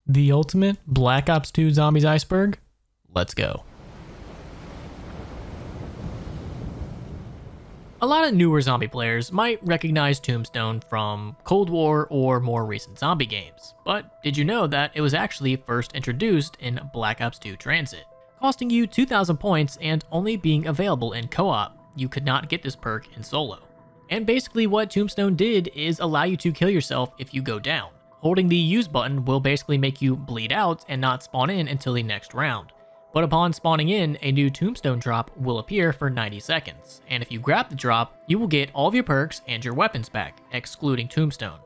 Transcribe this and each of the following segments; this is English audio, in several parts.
The ultimate Black Ops 2 Zombies Iceberg? Let's go. A lot of newer zombie players might recognize Tombstone from Cold War or more recent zombie games, but did you know that it was actually first introduced in Black Ops 2 Transit, costing you 2,000 points and only being available in co-op? You could not get this perk in solo. And basically what Tombstone did is allow you to kill yourself if you go down. Holding the use button will basically make you bleed out and not spawn in until the next round. But upon spawning in, a new Tombstone drop will appear for 90 seconds, and if you grab the drop, you will get all of your perks and your weapons back, excluding Tombstone.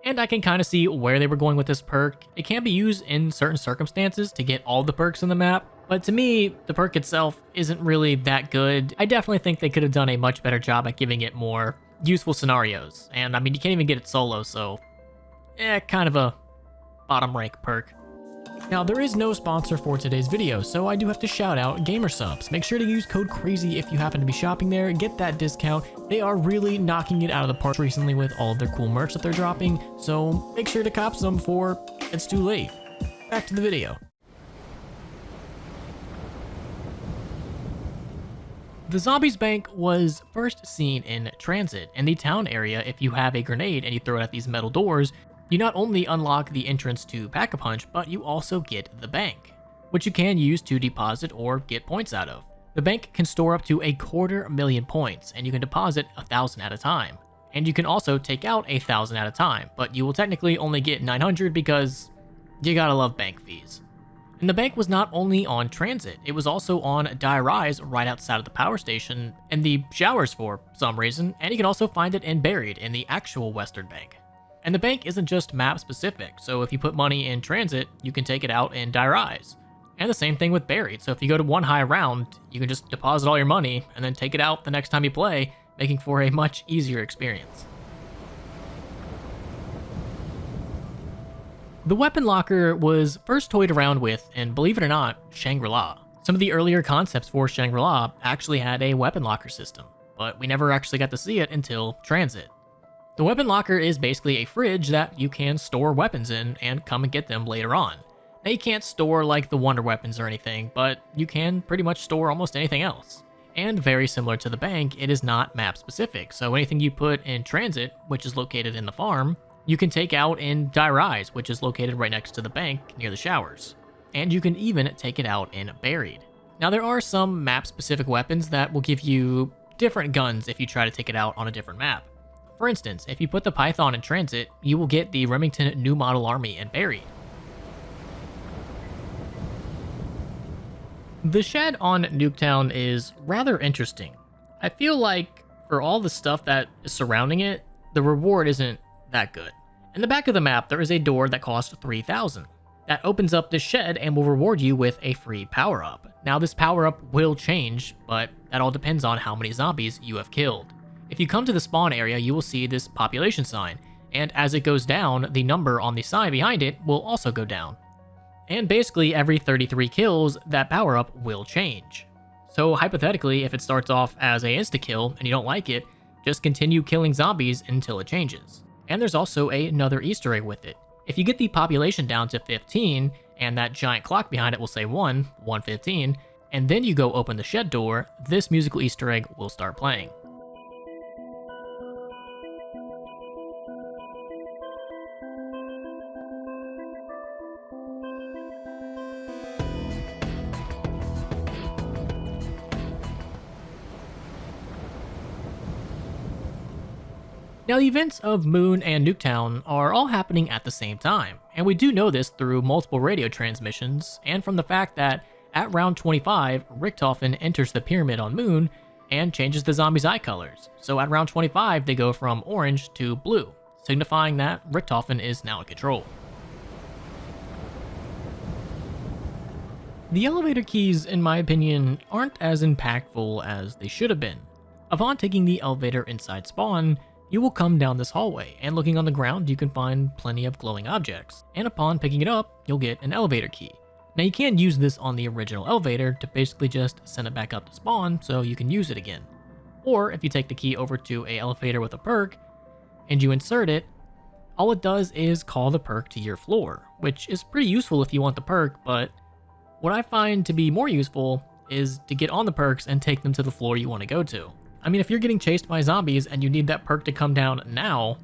And I can kind of see where they were going with this perk. It can be used in certain circumstances to get all the perks in the map, but to me, the perk itself isn't really that good. I definitely think they could have done a much better job at giving it more useful scenarios, and I mean, you can't even get it solo, so kind of a bottom rank perk. Now, there is no sponsor for today's video, so I do have to shout out GamerSupps. Make sure to use code CRAZY if you happen to be shopping there, get that discount. They are really knocking it out of the park recently with all of their cool merch that they're dropping, so make sure to cop some before it's too late. Back to the video. The Zombies Bank was first seen in Transit, in the town area. If you have a grenade and you throw it at these metal doors, you not only unlock the entrance to Pack-a-Punch, but you also get the bank, which you can use to deposit or get points out of. The bank can store up to 250,000 points, and you can deposit 1,000 at a time. And you can also take out 1,000 at a time, but you will technically only get 900 because you gotta love bank fees. And the bank was not only on Transit, it was also on Die Rise right outside of the power station and the showers for some reason, and you can also find it in Buried in the actual Western Bank. And the bank isn't just map specific, so if you put money in Transit, you can take it out in Die Rise. And the same thing with Buried, so if you go to one high round, you can just deposit all your money and then take it out the next time you play, making for a much easier experience. The weapon locker was first toyed around with, and believe it or not, Shangri-La. Some of the earlier concepts for Shangri-La actually had a weapon locker system, but we never actually got to see it until Transit. The weapon locker is basically a fridge that you can store weapons in and come and get them later on. Now, you can't store like the wonder weapons or anything, but you can pretty much store almost anything else. And very similar to the bank, it is not map specific, so anything you put in Transit, which is located in the farm, you can take out in Die Rise, which is located right next to the bank near the showers. And you can even take it out in Buried. Now, there are some map specific weapons that will give you different guns if you try to take it out on a different map. For instance, if you put the Python in Transit, you will get the Remington New Model Army in Buried. The shed on Nuketown is rather interesting. I feel like for all the stuff that is surrounding it, the reward isn't that good. In the back of the map, there is a door that costs 3,000. That opens up this shed and will reward you with a free power-up. Now, this power-up will change, but that all depends on how many zombies you have killed. If you come to the spawn area, you will see this population sign, and as it goes down, the number on the sign behind it will also go down. And basically, every 33 kills, that power-up will change. So hypothetically, if it starts off as a insta-kill and you don't like it, just continue killing zombies until it changes. And there's also another Easter egg with it. If you get the population down to 15, and that giant clock behind it will say 115, and then you go open the shed door, this musical Easter egg will start playing. Now, the events of Moon and Nuketown are all happening at the same time, and we do know this through multiple radio transmissions, and from the fact that at round 25, Richtofen enters the pyramid on Moon and changes the zombies' eye colors. So at round 25, they go from orange to blue, signifying that Richtofen is now in control. The elevator keys, in my opinion, aren't as impactful as they should have been. Upon taking the elevator inside spawn, you will come down this hallway, and looking on the ground, you can find plenty of glowing objects, and upon picking it up, you'll get an elevator key. Now, you can use this on the original elevator to basically just send it back up to spawn so you can use it again. Or if you take the key over to an elevator with a perk, and you insert it, All it does is call the perk to your floor, which is pretty useful if you want the perk, but what I find to be more useful is to get on the perks and take them to the floor you want to go to. I mean, if you're getting chased by zombies and you need that perk to come down now,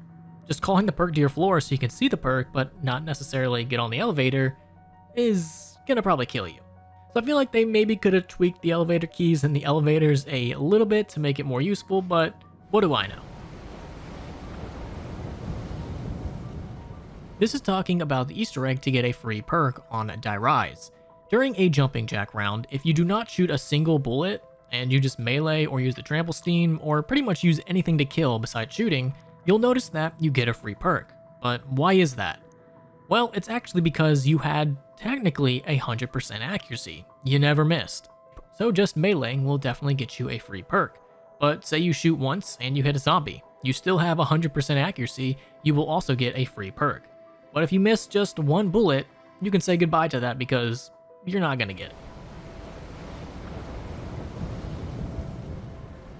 just calling the perk to your floor so you can see the perk but not necessarily get on the elevator is gonna probably kill you. So I feel like they maybe could have tweaked the elevator keys and the elevators a little bit to make it more useful, but what do I know? This is talking about the Easter egg to get a free perk on Die Rise. During a jumping jack round, if you do not shoot a single bullet, and you just melee or use the trample steam, or pretty much use anything to kill besides shooting, you'll notice that you get a free perk. But why is that? Well, it's actually because you had technically 100% accuracy. You never missed. So just meleeing will definitely get you a free perk. But say you shoot once and you hit a zombie, you still have 100% accuracy, you will also get a free perk. But if you miss just one bullet, you can say goodbye to that because you're not gonna get it.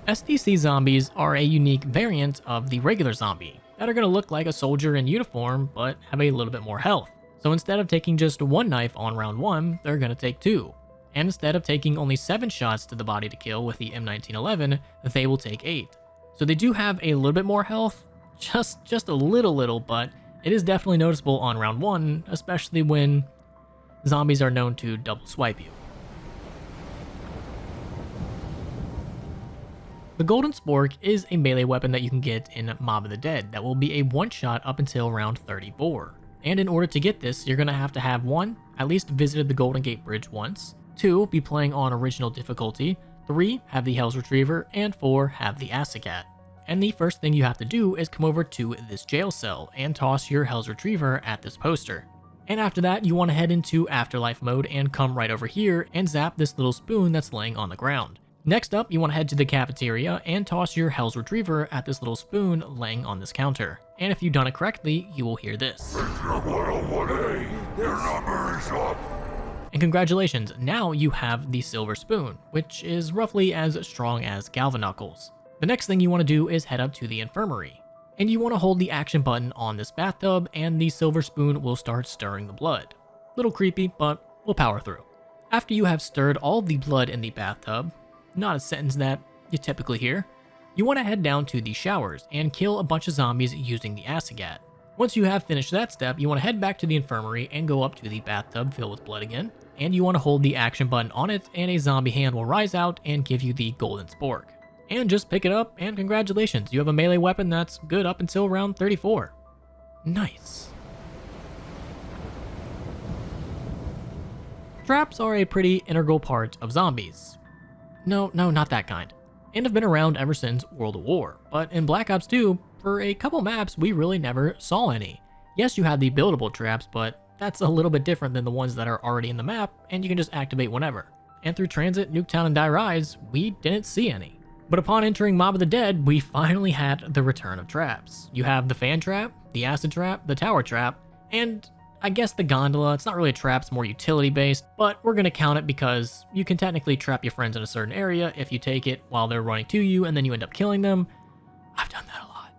SDC zombies are a unique variant of the regular zombie that are gonna look like a soldier in uniform but have a little bit more health. So instead of taking just one knife on round 1, they're gonna take 2. And instead of taking only 7 shots to the body to kill with the M1911, they will take 8. So they do have a little bit more health, just a little, but it is definitely noticeable on round 1, especially when zombies are known to double swipe you. The Golden Spork is a melee weapon that you can get in Mob of the Dead that will be a one-shot up until round 34. And in order to get this, you're going to have 1, at least visited the Golden Gate Bridge once, 2, be playing on original difficulty, 3, have the Hell's Retriever, and 4, have the Acid Cat. And the first thing you have to do is come over to this jail cell and toss your Hell's Retriever at this poster. And after that, you want to head into Afterlife mode and come right over here and zap this little spoon that's laying on the ground. Next up, you want to head to the cafeteria and toss your Hell's Retriever at this little spoon laying on this counter. And if you've done it correctly, you will hear this. And congratulations, now you have the silver spoon, which is roughly as strong as Galvanuckles. The next thing you want to do is head up to the infirmary. And you want to hold the action button on this bathtub and the silver spoon will start stirring the blood. Little creepy, but we'll power through. After you have stirred all the blood in the bathtub, not a sentence that you typically hear, you want to head down to the showers and kill a bunch of zombies using the Acid Cat. Once you have finished that step, you want to head back to the infirmary and go up to the bathtub filled with blood again, and you want to hold the action button on it and a zombie hand will rise out and give you the Golden Spork. And just pick it up and congratulations, you have a melee weapon that's good up until round 34. Nice. Traps are a pretty integral part of zombies. No, not that kind. And have been around ever since World of War, but in Black Ops 2, for a couple maps, we really never saw any. Yes, you had the buildable traps, but that's a little bit different than the ones that are already in the map, and you can just activate whenever. And through Transit, Nuketown, and Die Rise, we didn't see any. But upon entering Mob of the Dead, we finally had the return of traps. You have the fan trap, the acid trap, the tower trap, and I guess the gondola. It's not really a trap, it's more utility based, but we're gonna count it because you can technically trap your friends in a certain area if you take it while they're running to you and then you end up killing them. I've done that a lot.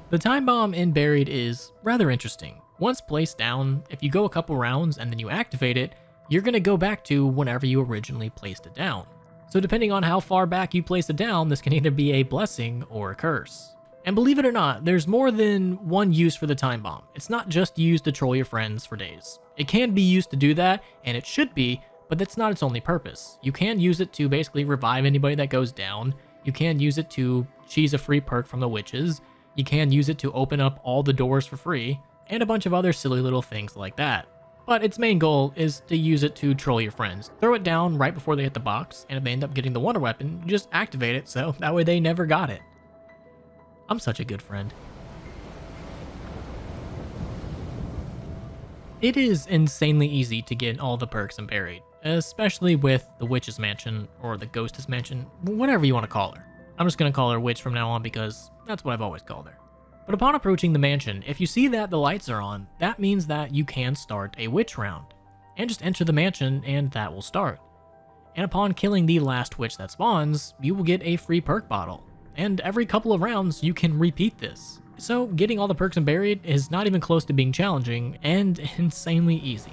The time bomb in Buried is rather interesting. Once placed down, if you go a couple rounds and then you activate it, you're gonna go back to whenever you originally placed it down. So depending on how far back you place it down, this can either be a blessing or a curse. And believe it or not, there's more than one use for the time bomb. It's not just used to troll your friends for days. It can be used to do that, and it should be, but that's not its only purpose. You can use it to basically revive anybody that goes down. You can use it to cheese a free perk from the witches. You can use it to open up all the doors for free, and a bunch of other silly little things like that. But its main goal is to use it to troll your friends. Throw it down right before they hit the box, and if they end up getting the wonder weapon, you just activate it so that way they never got it. I'm such a good friend. It is insanely easy to get all the perks in Buried, especially with the Witch's Mansion, or the Ghost's Mansion, whatever you want to call her. I'm just going to call her Witch from now on because that's what I've always called her. But upon approaching the mansion, if you see that the lights are on, that means that you can start a witch round. And just enter the mansion and that will start. And upon killing the last witch that spawns, you will get a free perk bottle. and every couple of rounds you can repeat this. So getting all the perks in Buried is not even close to being challenging and insanely easy.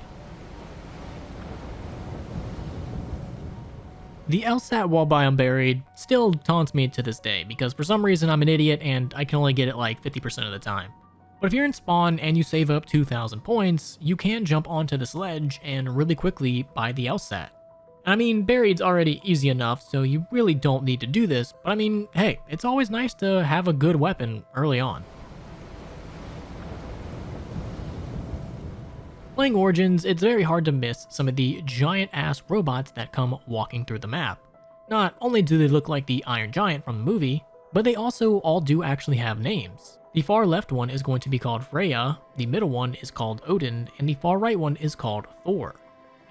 The LSAT wall biome Buried still taunts me to this day because for some reason I'm an idiot and I can only get it like 50% of the time. But if you're in spawn and you save up 2,000 points, you can jump onto this ledge and really quickly buy the LSAT. I mean, Buried's already easy enough, so you really don't need to do this, but I mean, hey, it's always nice to have a good weapon early on. Playing Origins, it's very hard to miss some of the giant-ass robots that come walking through the map. Not only do they look like the Iron Giant from the movie, but they also all do actually have names. The far left one is going to be called Freya, the middle one is called Odin, and the far right one is called Thor.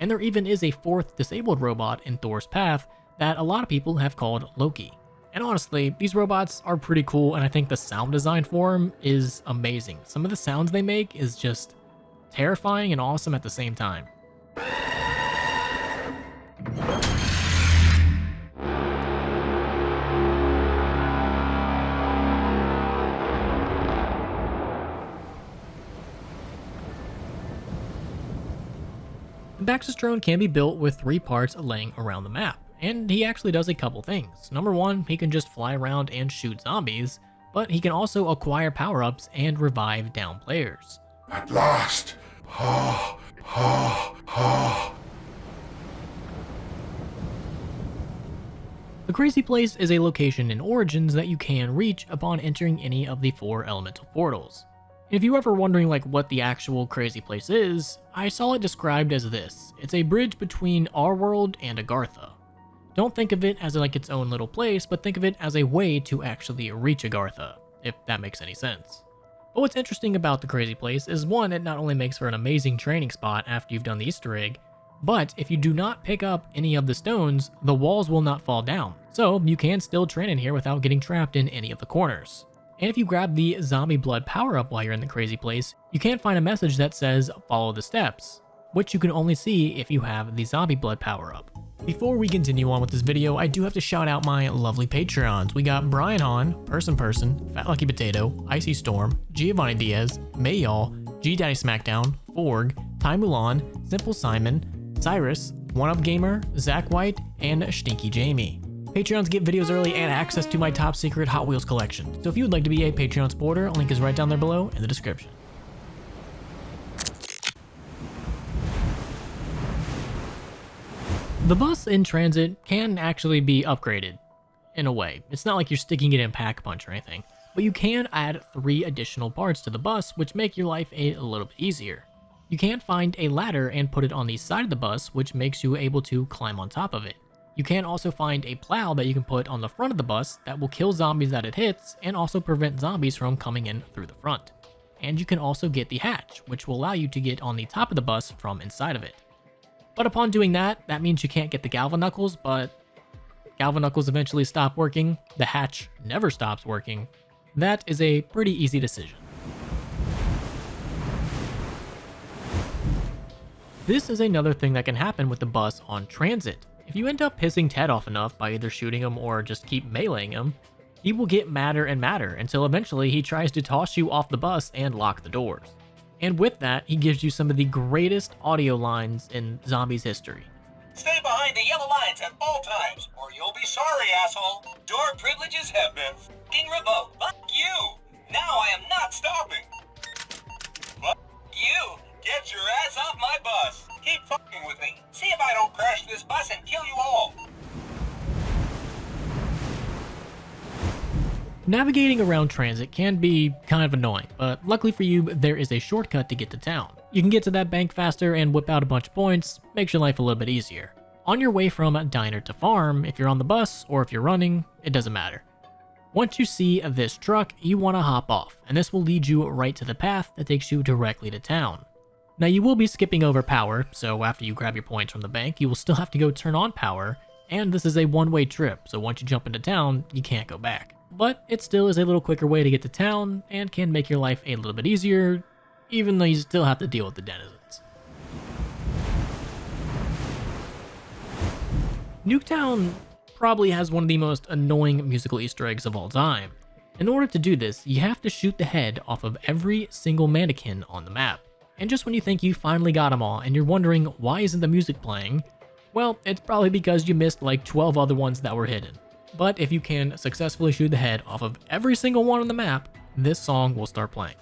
And there even is a fourth disabled robot in Thor's path that a lot of people have called Loki. And honestly, these robots are pretty cool, and I think the sound design for them is amazing. Some of the sounds they make is just terrifying and awesome at the same time. The Baxis drone can be built with 3 parts laying around the map, and he actually does a couple things. Number one, he can just fly around and shoot zombies, but he can also acquire power-ups and revive down players. At last! Ha, ha, ha. The Crazy Place is a location in Origins that you can reach upon entering any of the 4 elemental portals. If you're ever wondering like what the actual Crazy Place is, I saw it described as this. It's a bridge between our world and Agartha. Don't think of it as like its own little place, but think of it as a way to actually reach Agartha, if that makes any sense. But what's interesting about the Crazy Place is one, it not only makes for an amazing training spot after you've done the Easter egg, but if you do not pick up any of the stones, the walls will not fall down. So you can still train in here without getting trapped in any of the corners. And if you grab the Zombie Blood power-up while you're in the Crazy Place, you can find a message that says follow the steps, which you can only see if you have the Zombie Blood power-up. Before we continue on with this video, I do have to shout out my lovely Patreons. We got Brian Hahn, Person, Fat Lucky Potato, Icy Storm, Giovanni Diaz, Mayall, G Daddy Smackdown, Forg, Ty Mulan, Simple Simon, Cyrus, One Up Gamer, Zach White, and Stinky Jamie. Patreons get videos early and access to my top secret Hot Wheels collection. So if you would like to be a Patreon supporter, a link is right down there below in the description. The bus in Transit can actually be upgraded, in a way. It's not like you're sticking it in Pack-a-Punch or anything, but you can add 3 additional parts to the bus, which make your life a little bit easier. You can find a ladder and put it on the side of the bus, which makes you able to climb on top of it. You can also find a plow that you can put on the front of the bus that will kill zombies that it hits, and also prevent zombies from coming in through the front. And you can also get the hatch, which will allow you to get on the top of the bus from inside of it. But upon doing that, that means you can't get the Galvanuckles, but Galvanuckles eventually stop working, the hatch never stops working. That is a pretty easy decision. This is another thing that can happen with the bus on Transit. If you end up pissing Ted off enough by either shooting him or just keep meleeing him, he will get madder and madder until eventually he tries to toss you off the bus and lock the doors. And with that, he gives you some of the greatest audio lines in Zombies history. Stay behind the yellow lines at all times, or you'll be sorry, asshole. Door privileges have been f***ing revoked. Fuck you! Now I am not stopping. Fuck you! Get your ass off my bus! Keep fucking with me. See if I don't crash this bus and kill you all. Navigating around Transit can be kind of annoying, but luckily for you, there is a shortcut to get to town. You can get to that bank faster and whip out a bunch of points, makes your life a little bit easier. On your way from diner to farm, if you're on the bus or if you're running, it doesn't matter. Once you see this truck, you want to hop off, and this will lead you right to the path that takes you directly to town. Now you will be skipping over power, so after you grab your points from the bank, you will still have to go turn on power, and this is a one-way trip, so once you jump into town, you can't go back. But it still is a little quicker way to get to town, and can make your life a little bit easier, even though you still have to deal with the denizens. Nuketown probably has one of the most annoying musical Easter eggs of all time. In order to do this, you have to shoot the head off of every single mannequin on the map. And just when you think you finally got them all and you're wondering why isn't the music playing, well, it's probably because you missed like 12 other ones that were hidden. But if you can successfully shoot the head off of every single one on the map, this song will start playing.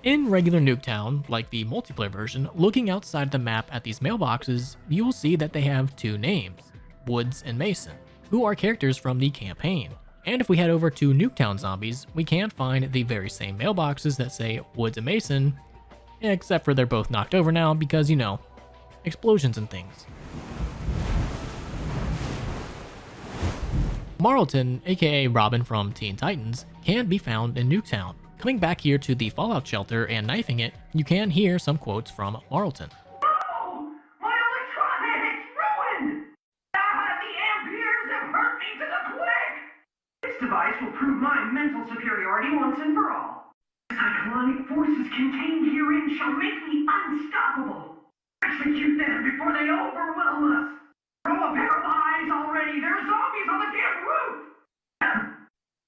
In regular Nuketown, like the multiplayer version, looking outside the map at these mailboxes, you will see that they have two names, Woods and Mason, who are characters from the campaign. And if we head over to Nuketown Zombies, we can find the very same mailboxes that say Woods and Mason, except for they're both knocked over now because, you know, explosions and things. Marlton, aka Robin from Teen Titans, can be found in Nuketown. Coming back here to the Fallout shelter and knifing it, you can hear some quotes from Marlton. Oh, my electronics ruined! The amperes have hurt me to the quick! This device will prove my mental superiority once and for all. The cyclonic forces contained herein shall make me unstoppable. Execute them before they overwhelm us. Throw a pair of eyes already! There are zombies on the damn roof!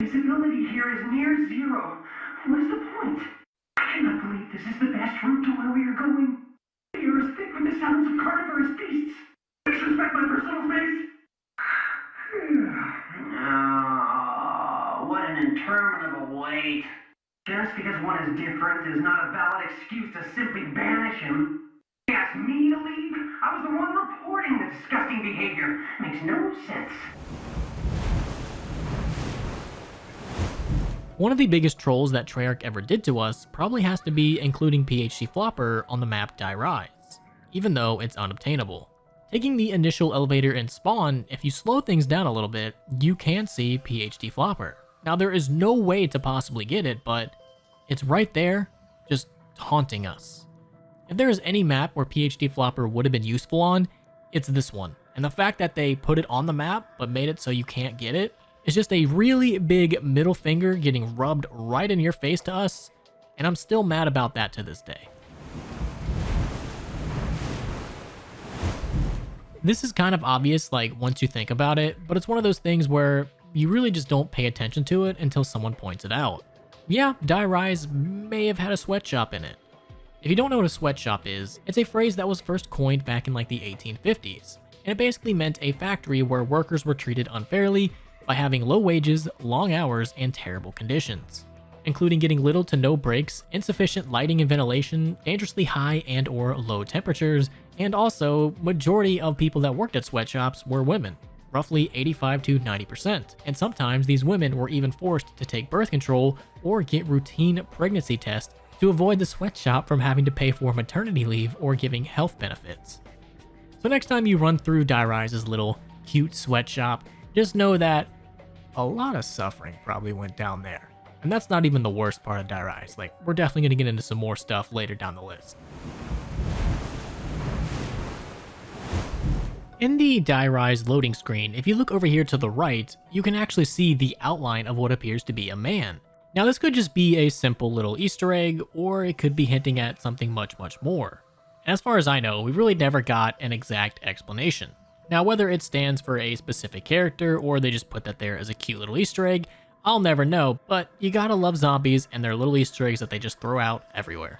Visibility here is near zero. What's the point? I cannot believe this is the best route to where we are going. The air is thick with the sounds of carnivorous beasts. Disrespect my personal space. What an interminable wait. Just because one is different is not a valid excuse to simply banish him. He asked me to leave? I was the one reporting the disgusting behavior. Makes no sense. One of the biggest trolls that Treyarch ever did to us probably has to be including PhD Flopper on the map Die Rise, even though it's unobtainable. Taking the initial elevator in Spawn, if you slow things down a little bit, you can see PhD Flopper. Now there is no way to possibly get it, but it's right there, just taunting us. If there is any map where PhD Flopper would have been useful on, it's this one. And the fact that they put it on the map, but made it so you can't get it, it's just a really big middle finger getting rubbed right in your face to us, and I'm still mad about that to this day. This is kind of obvious, like, once you think about it, but it's one of those things where you really just don't pay attention to it until someone points it out. Yeah, Die Rise may have had a sweatshop in it. If you don't know what a sweatshop is, it's a phrase that was first coined back in like the 1850s, and it basically meant a factory where workers were treated unfairly by having low wages, long hours, and terrible conditions, including getting little to no breaks, insufficient lighting and ventilation, dangerously high and or low temperatures, and also majority of people that worked at sweatshops were women, roughly 85 to 90%, and sometimes these women were even forced to take birth control or get routine pregnancy tests to avoid the sweatshop from having to pay for maternity leave or giving health benefits. So next time you run through Die Rise's little cute sweatshop, just know that a lot of suffering probably went down there. And that's not even the worst part of Die Rise. Like, we're definitely going to get into some more stuff later down the list. In the Die Rise loading screen, if you look over here to the right, you can actually see the outline of what appears to be a man. Now this could just be a simple little Easter egg, or it could be hinting at something much more. And as far as I know, we really never got an exact explanation. Now, whether it stands for a specific character or they just put that there as a cute little Easter egg, I'll never know, but you gotta love zombies and their little Easter eggs that they just throw out everywhere.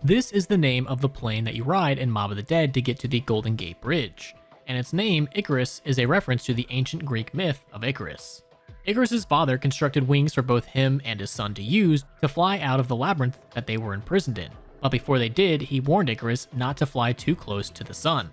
This is the name of the plane that you ride in Mob of the Dead to get to the Golden Gate Bridge, and its name, Icarus, is a reference to the ancient Greek myth of Icarus. Icarus's father constructed wings for both him and his son to use to fly out of the labyrinth that they were imprisoned in. But before they did, he warned Icarus not to fly too close to the sun.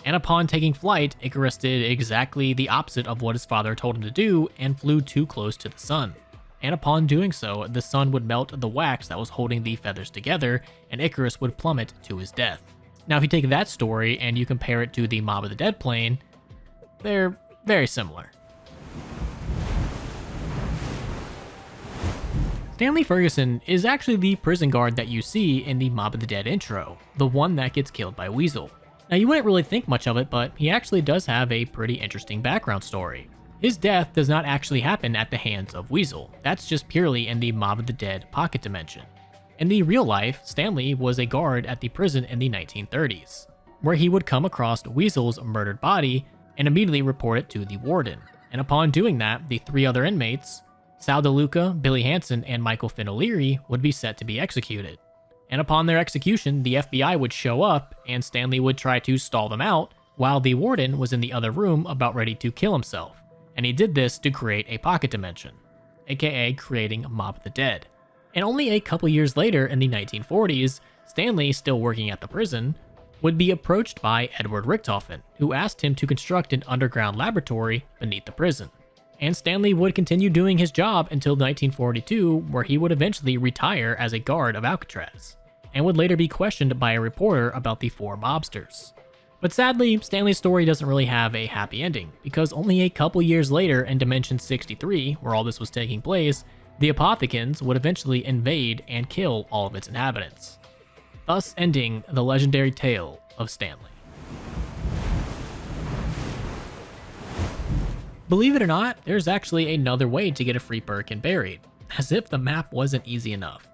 And upon taking flight, Icarus did exactly the opposite of what his father told him to do and flew too close to the sun. And upon doing so, the sun would melt the wax that was holding the feathers together, and Icarus would plummet to his death. Now if you take that story and you compare it to the Mob of the Dead plane, they're very similar. Stanley Ferguson is actually the prison guard that you see in the Mob of the Dead intro, the one that gets killed by Weasel. Now you wouldn't really think much of it, but he actually does have a pretty interesting background story. His death does not actually happen at the hands of Weasel. That's just purely in the Mob of the Dead pocket dimension. In the real life, Stanley was a guard at the prison in the 1930s, where he would come across Weasel's murdered body and immediately report it to the warden. And upon doing that, the 3 other inmates, Sal DeLuca, Billy Hansen, and Michael Finn O'Leary, would be set to be executed. And upon their execution, the FBI would show up and Stanley would try to stall them out while the warden was in the other room about ready to kill himself. And he did this to create a pocket dimension, aka creating Mob of the Dead. And only a couple years later in the 1940s, Stanley, still working at the prison, would be approached by Edward Richtofen, who asked him to construct an underground laboratory beneath the prison. And Stanley would continue doing his job until 1942, where he would eventually retire as a guard of Alcatraz, and would later be questioned by a reporter about the 4 mobsters. But sadly, Stanley's story doesn't really have a happy ending, because only a couple years later in Dimension 63, where all this was taking place, the Apothecans would eventually invade and kill all of its inhabitants, thus ending the legendary tale of Stanley. Believe it or not, there's actually another way to get a free perk in Buried, as if the map wasn't easy enough.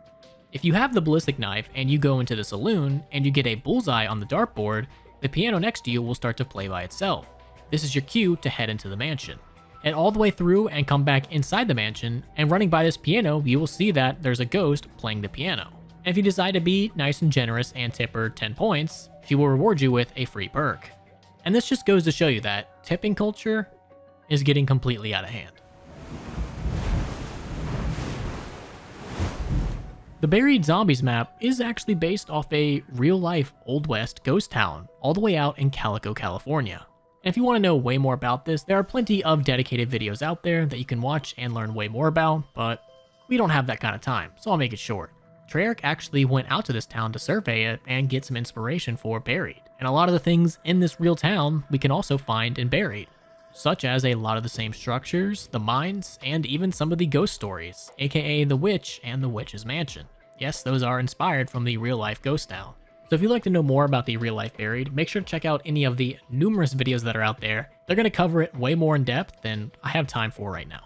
If you have the ballistic knife and you go into the saloon and you get a bullseye on the dartboard, the piano next to you will start to play by itself. This is your cue to head into the mansion. Head all the way through and come back inside the mansion, and running by this piano, you will see that there's a ghost playing the piano. And if you decide to be nice and generous and tip her 10 points, she will reward you with a free perk. And this just goes to show you that tipping culture is getting completely out of hand. The Buried Zombies map is actually based off a real-life Old West ghost town all the way out in Calico, California. And if you want to know way more about this, there are plenty of dedicated videos out there that you can watch and learn way more about, but we don't have that kind of time, so I'll make it short. Treyarch actually went out to this town to survey it and get some inspiration for Buried, and a lot of the things in this real town we can also find in Buried, such as a lot of the same structures, the mines, and even some of the ghost stories, aka the witch and the witch's mansion. Yes, those are inspired from the real-life ghost town. So if you'd like to know more about the real-life Buried, make sure to check out any of the numerous videos that are out there. They're going to cover it way more in depth than I have time for right now.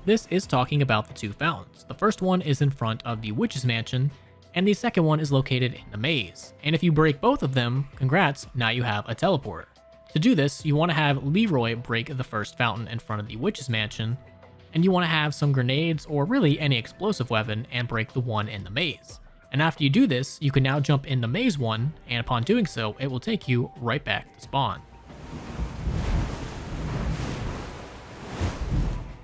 This is talking about the 2 fountains. The first one is in front of the witch's mansion, and the second one is located in the maze. And if you break both of them, congrats, now you have a teleporter. To do this, you want to have Leroy break the first fountain in front of the witch's mansion, and you want to have some grenades or really any explosive weapon and break the one in the maze. And after you do this, you can now jump in the maze one, and upon doing so, it will take you right back to spawn.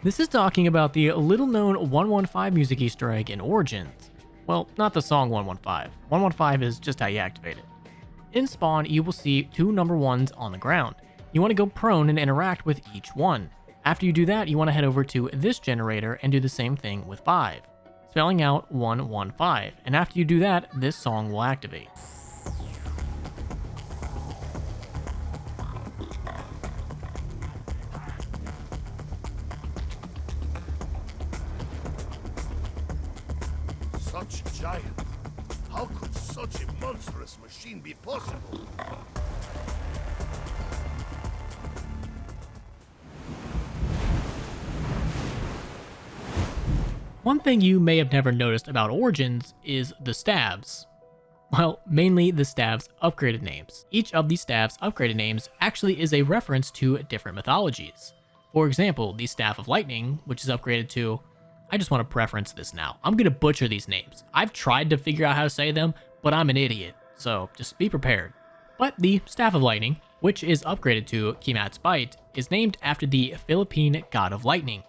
This is talking about the little-known 115 music Easter egg in Origins. Well, not the song 115. 115 is just how you activate it. In spawn, you will see 2 number 1s on the ground. You want to go prone and interact with each one. After you do that, you want to head over to this generator and do the same thing with 5, spelling out 115. And after you do that, this song will activate. Such a giant. How could such a monstrous machine be possible? One thing you may have never noticed about Origins is the staves. Well, mainly the staves' upgraded names. Each of these staves' upgraded names actually is a reference to different mythologies. For example, the Staff of Lightning, which is upgraded to... I just want to preference this now. I'm going to butcher these names. I've tried to figure out how to say them, but I'm an idiot, so just be prepared. But the Staff of Lightning, which is upgraded to Kimat's Bite, is named after the Philippine god of lightning.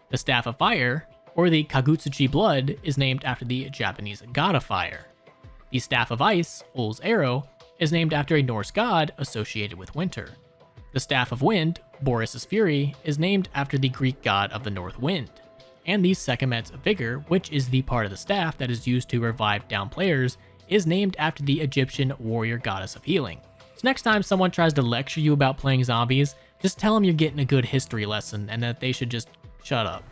The Staff of Fire, or the Kagutsuchi Blood, is named after the Japanese god of fire. The Staff of Ice, Ul's Arrow, is named after a Norse god associated with winter. The Staff of Wind, Boris's Fury, is named after the Greek god of the north wind. And the Sekhmet's Vigor, which is the part of the staff that is used to revive down players, is named after the Egyptian warrior goddess of healing. So next time someone tries to lecture you about playing zombies, just tell them you're getting a good history lesson and that they should just shut up.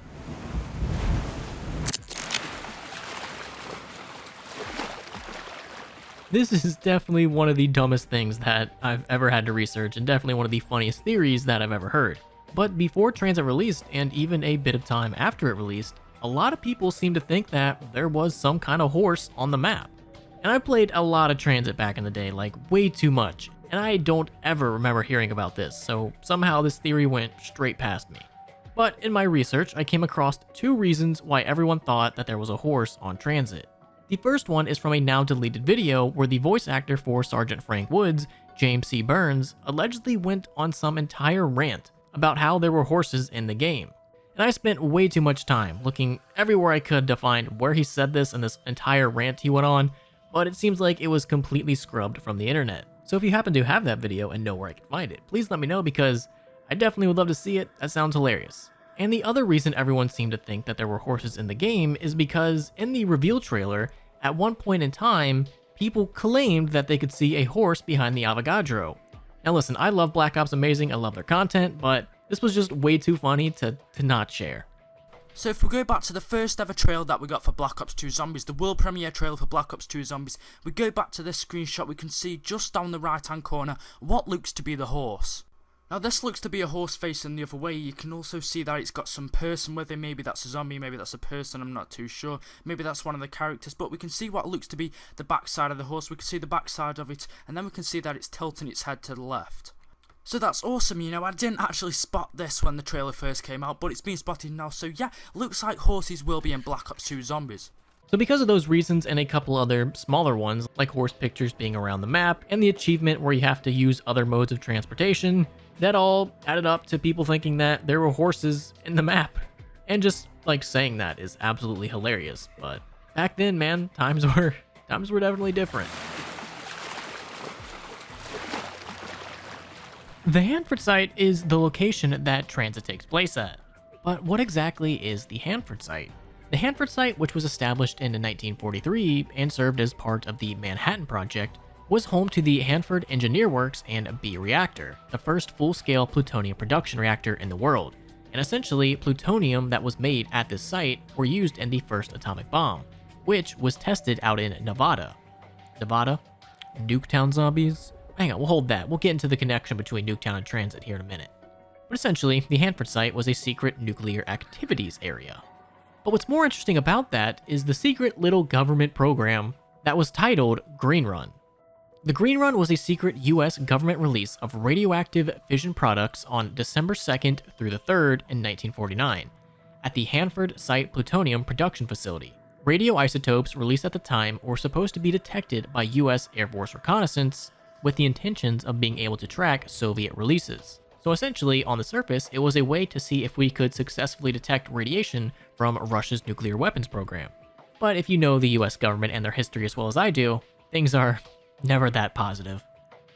This is definitely one of the dumbest things that I've ever had to research, and definitely one of the funniest theories that I've ever heard. But before Transit released, and even a bit of time after it released, a lot of people seem to think that there was some kind of horse on the map. And I played a lot of Transit back in the day, like way too much, and I don't ever remember hearing about this, so somehow this theory went straight past me. But in my research, I came across 2 reasons why everyone thought that there was a horse on Transit. The first one is from a now deleted video where the voice actor for Sergeant Frank Woods, James C. Burns, allegedly went on some entire rant about how there were horses in the game. And I spent way too much time looking everywhere I could to find where he said this in this entire rant he went on, but it seems like it was completely scrubbed from the internet. So if you happen to have that video and know where I can find it, please let me know because I definitely would love to see it. That sounds hilarious. And the other reason everyone seemed to think that there were horses in the game is because in the reveal trailer, at one point in time, people claimed that they could see a horse behind the Avogadro. Now listen, I love Black Ops Amazing, I love their content, but this was just way too funny to not share. So if we go back to the first ever trailer that we got for Black Ops 2 Zombies, the world premiere trailer for Black Ops 2 Zombies, we go back to this screenshot, we can see just down the right hand corner what looks to be the horse. Now this looks to be a horse facing the other way. You can also see that it's got some person with it. Maybe that's a zombie, maybe that's a person, I'm not too sure. Maybe that's one of the characters, but we can see what looks to be the backside of the horse. We can see the backside of it, and then we can see that it's tilting its head to the left. So that's awesome, you know, I didn't actually spot this when the trailer first came out, but it's been spotted now, so yeah, looks like horses will be in Black Ops 2 Zombies. So because of those reasons and a couple other smaller ones, like horse pictures being around the map, and the achievement where you have to use other modes of transportation, that all added up to people thinking that there were horses in the map. And just like saying that is absolutely hilarious, but back then, man, times were definitely different. The Hanford site is the location that Transit takes place at. But what exactly is the Hanford site? The Hanford site, which was established in 1943 and served as part of the Manhattan Project, was home to the Hanford Engineer Works and B reactor, the first full-scale plutonium production reactor in the world. And essentially, plutonium that was made at this site were used in the first atomic bomb, which was tested out in Nevada. Nevada? Nuketown zombies? Hang on, we'll hold that. We'll get into the connection between Nuketown and Transit here in a minute. But essentially, the Hanford site was a secret nuclear activities area. But what's more interesting about that is the secret little government program that was titled Green Run. The Green Run was a secret US government release of radioactive fission products on December 2nd through the 3rd in 1949 at the Hanford Site Plutonium Production Facility. Radioisotopes released at the time were supposed to be detected by US Air Force reconnaissance with the intentions of being able to track Soviet releases. So essentially, on the surface, it was a way to see if we could successfully detect radiation from Russia's nuclear weapons program. But if you know the US government and their history as well as I do, things are never that positive.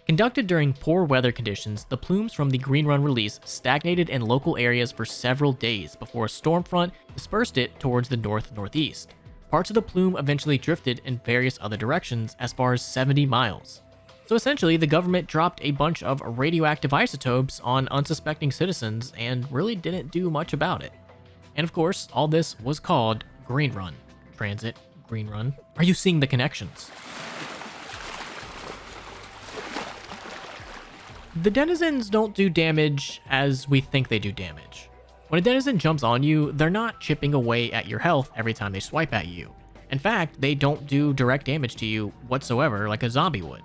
Conducted during poor weather conditions, the plumes from the Green Run release stagnated in local areas for several days before a storm front dispersed it towards the north-northeast. Parts of the plume eventually drifted in various other directions as far as 70 miles. So essentially, the government dropped a bunch of radioactive isotopes on unsuspecting citizens and really didn't do much about it. And of course, all this was called Green Run. Transit, Green Run. Are you seeing the connections? The denizens don't do damage as we think they do damage. When a denizen jumps on you, they're not chipping away at your health every time they swipe at you. In fact, they don't do direct damage to you whatsoever like a zombie would.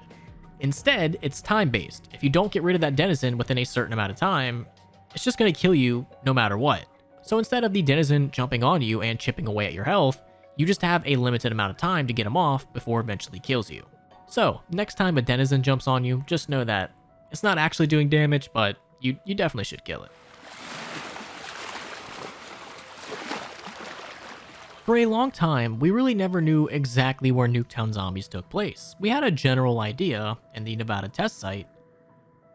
Instead, it's time-based. If you don't get rid of that denizen within a certain amount of time, it's just going to kill you no matter what. So instead of the denizen jumping on you and chipping away at your health, you just have a limited amount of time to get him off before it eventually kills you. So, next time a denizen jumps on you, just know that it's not actually doing damage, but you definitely should kill it. For a long time, we really never knew exactly where Nuketown Zombies took place. We had a general idea in the Nevada test site,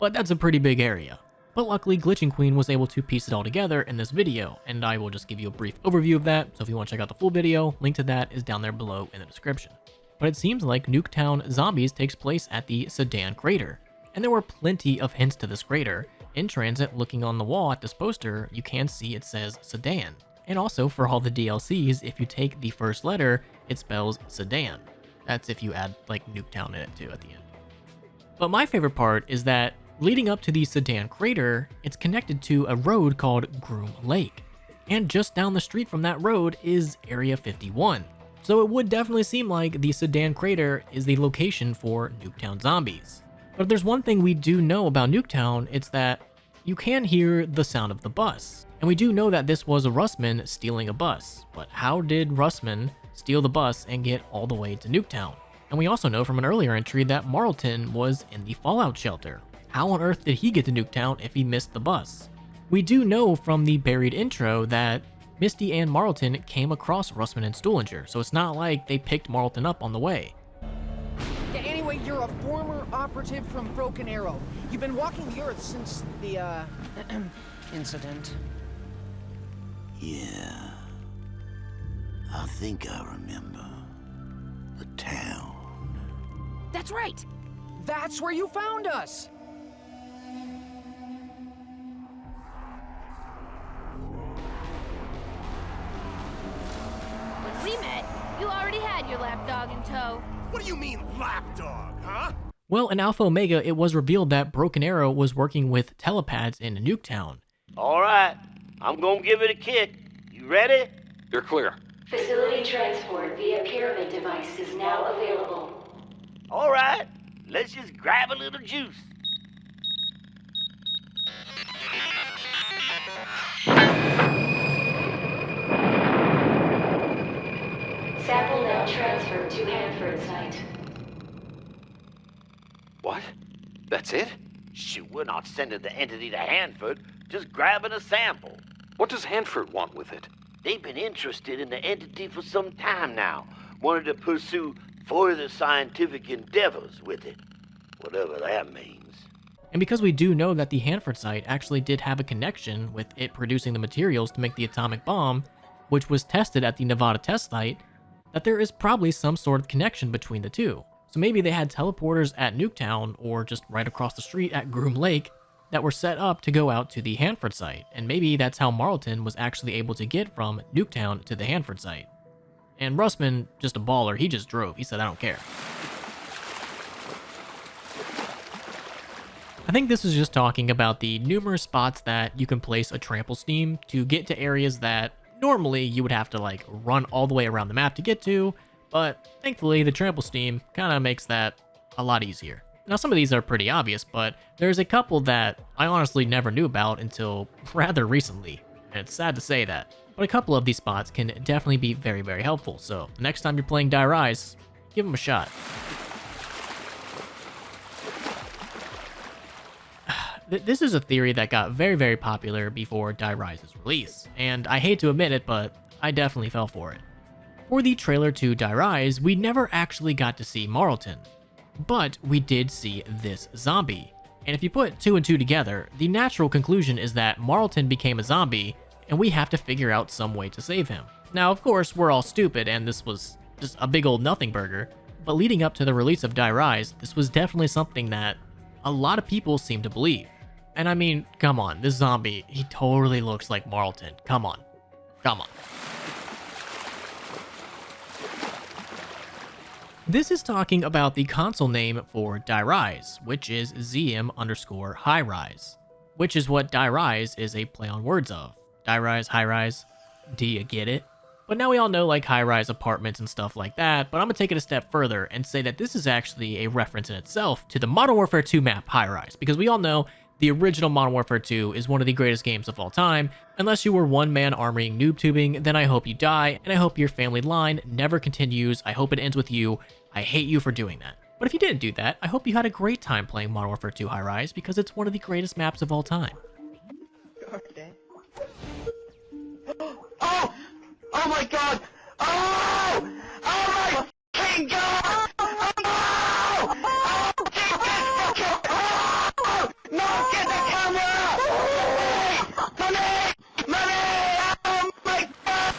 but that's a pretty big area. But luckily, Glitching Queen was able to piece it all together in this video, and I will just give you a brief overview of that, so if you want to check out the full video, link to that is down there below in the description. But it seems like Nuketown Zombies takes place at the Sedan Crater, and there were plenty of hints to this crater. In Transit, looking on the wall at this poster, you can see it says Sedan. And also, for all the DLCs, if you take the first letter, it spells Sedan. That's if you add like Nuketown in it too at the end. But my favorite part is that leading up to the Sedan Crater, it's connected to a road called Groom Lake. And just down the street from that road is Area 51. So it would definitely seem like the Sedan Crater is the location for Nuketown zombies. But if there's one thing we do know about Nuketown, it's that you can hear the sound of the bus. And we do know that this was a Russman stealing a bus. But how did Russman steal the bus and get all the way to Nuketown? And we also know from an earlier entry that Marlton was in the Fallout shelter. How on earth did he get to Nuketown if he missed the bus? We do know from the buried intro that Misty and Marlton came across Russman and Stuhlinger, so it's not like they picked Marlton up on the way. Yeah, anyway, you're a former operative from Broken Arrow. You've been walking the Earth since the, incident. Yeah. I think I remember. The town. That's right! That's where you found us! When we met, you already had your lapdog in tow. What do you mean, lapdog, huh? Well, in Alpha Omega, it was revealed that Broken Arrow was working with telepads in Nuketown. All right, I'm gonna give it a kick. You ready? You're clear. Facility transport via pyramid device is now available. All right, let's just grab a little juice. Sample now transferred to Hanford site. What? That's it? Shoot, we're not sending the entity to Hanford, just grabbing a sample. What does Hanford want with it? They've been interested in the entity for some time now, wanted to pursue further scientific endeavors with it, whatever that means. And because we do know that the Hanford site actually did have a connection with it producing the materials to make the atomic bomb, which was tested at the Nevada test site, that there is probably some sort of connection between the two. So maybe they had teleporters at Nuketown or just right across the street at Groom Lake that were set up to go out to the Hanford site, and maybe that's how Marlton was actually able to get from Nuketown to the Hanford site. And Russman, just a baller, he just drove. He said, I don't care. I think this is just talking about the numerous spots that you can place a trample steam to get to areas that normally you would have to like run all the way around the map to get to, but thankfully the trample steam kind of makes that a lot easier. Now some of these are pretty obvious, but there's a couple that I honestly never knew about until rather recently, and it's sad to say that. But a couple of these spots can definitely be very, very helpful, so the next time you're playing Die Rise, give them a shot. This is a theory that got very, very popular before Die Rise's release, and I hate to admit it, but I definitely fell for it. For the trailer to Die Rise, we never actually got to see Marlton, but we did see this zombie. And if you put 2 and 2 together, the natural conclusion is that Marlton became a zombie, and we have to figure out some way to save him. Now, of course, we're all stupid, and this was just a big old nothing burger, but leading up to the release of Die Rise, this was definitely something that a lot of people seem to believe. And I mean, come on, this zombie, he totally looks like Marlton. Come on. Come on. This is talking about the console name for Die Rise, which is ZM_High Rise, which is what Die Rise is a play on words of. Die Rise, High Rise, do you get it? But now we all know like high-rise apartments and stuff like that, but I'm gonna take it a step further and say that this is actually a reference in itself to the Modern Warfare 2 map High Rise, because we all know the original Modern Warfare 2 is one of the greatest games of all time. Unless you were one-man armying noob tubing, then I hope you die, and I hope your family line never continues. I hope it ends with you. I hate you for doing that. But if you didn't do that, I hope you had a great time playing Modern Warfare 2 High Rise, because it's one of the greatest maps of all time. Oh! Oh my god! Oh! Oh my fucking god! Oh! Oh! Oh! No! Get the camera! Money! Money! Oh my god!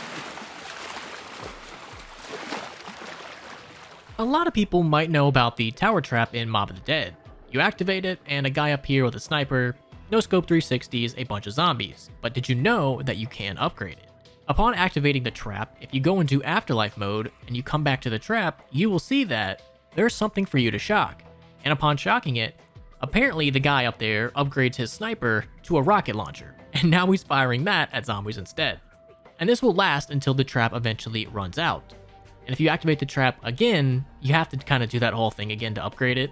A lot of people might know about the tower trap in Mob of the Dead. You activate it, and a guy up here with a sniper, no scope 360s, a bunch of zombies. But did you know that you can upgrade it? Upon activating the trap, if you go into afterlife mode and you come back to the trap, you will see that there's something for you to shock. And upon shocking it, apparently the guy up there upgrades his sniper to a rocket launcher, and now he's firing that at zombies instead. And this will last until the trap eventually runs out. And if you activate the trap again, you have to kind of do that whole thing again to upgrade it,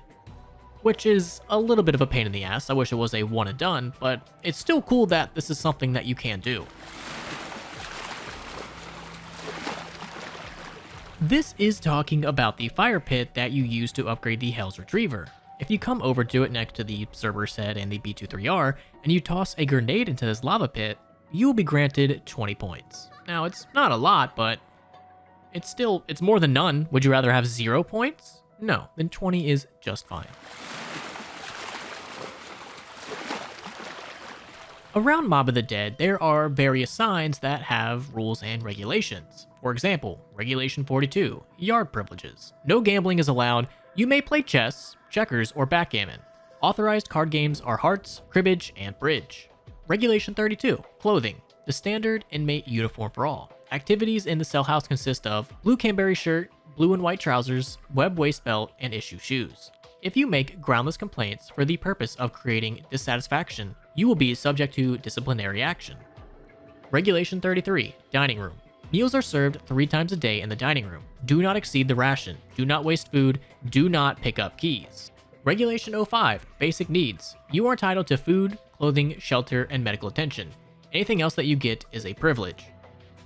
which is a little bit of a pain in the ass. I wish it was a one and done, but it's still cool that this is something that you can do. This is talking about the fire pit that you use to upgrade the Hell's Retriever. If you come over to it next to the Cerberus head and the B23R, and you toss a grenade into this lava pit, you will be granted 20 points. Now, it's not a lot, but it's more than none. Would you rather have 0 points? No, then 20 is just fine. Around Mob of the Dead, there are various signs that have rules and regulations. For example, Regulation 42, Yard Privileges. No gambling is allowed. You may play chess, checkers, or backgammon. Authorized card games are hearts, cribbage, and bridge. Regulation 32, Clothing. The standard inmate uniform for all. Activities in the cell house consist of blue Canberry shirt, blue and white trousers, web waist belt, and issue shoes. If you make groundless complaints for the purpose of creating dissatisfaction, you will be subject to disciplinary action. Regulation 33, Dining Room. Meals are served 3 times a day in the dining room. Do not exceed the ration. Do not waste food. Do not pick up keys. Regulation 05, Basic Needs. You are entitled to food, clothing, shelter, and medical attention. Anything else that you get is a privilege.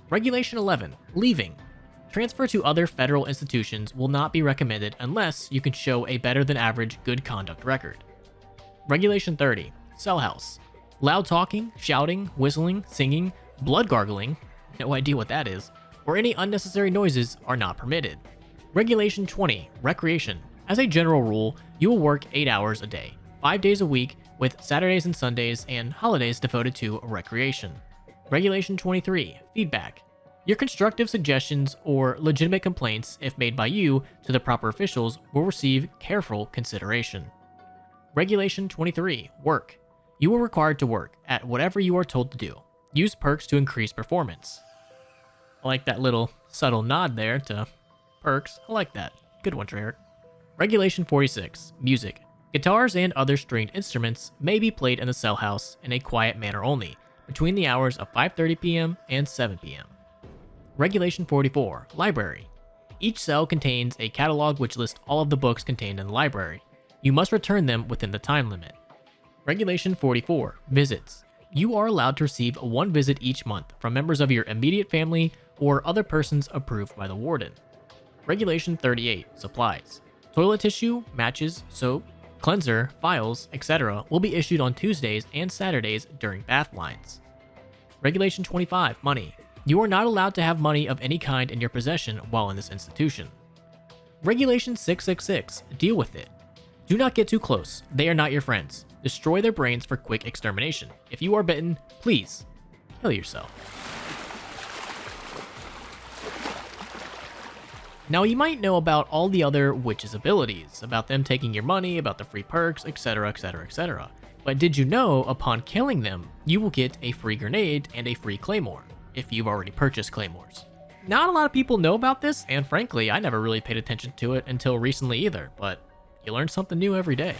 Regulation 11, Leaving. Transfer to other federal institutions will not be recommended unless you can show a better than average good conduct record. Regulation 30, Cell House. Loud talking, shouting, whistling, singing, blood gargling, no idea what that is, or any unnecessary noises are not permitted. Regulation 20, Recreation. As a general rule, you will work 8 hours a day, 5 days a week, with Saturdays and Sundays and holidays devoted to recreation. Regulation 23, Feedback. Your constructive suggestions or legitimate complaints, if made by you to the proper officials, will receive careful consideration. Regulation 23, Work. You are required to work at whatever you are told to do. Use perks to increase performance. I like that little subtle nod there to perks. I like that. Good one, Treyarch. Regulation 46, Music. Guitars and other stringed instruments may be played in the cell house in a quiet manner only, between the hours of 5:30 p.m. and 7 p.m. Regulation 44, Library. Each cell contains a catalog which lists all of the books contained in the library. You must return them within the time limit. Regulation 44, Visits. You are allowed to receive 1 visit each month from members of your immediate family or other persons approved by the warden. Regulation 38, Supplies. Toilet tissue, matches, soap, cleanser, files, etc. will be issued on Tuesdays and Saturdays during bath lines. Regulation 25, Money. You are not allowed to have money of any kind in your possession while in this institution. Regulation 666, Deal with it. Do not get too close. They are not your friends. Destroy their brains for quick extermination. If you are bitten, please kill yourself. Now, you might know about all the other witches' abilities, about them taking your money, about the free perks, etc, etc, etc. But did you know, upon killing them, you will get a free grenade and a free claymore, if you've already purchased claymores. Not a lot of people know about this, and frankly, I never really paid attention to it until recently either, but you learn something new every day.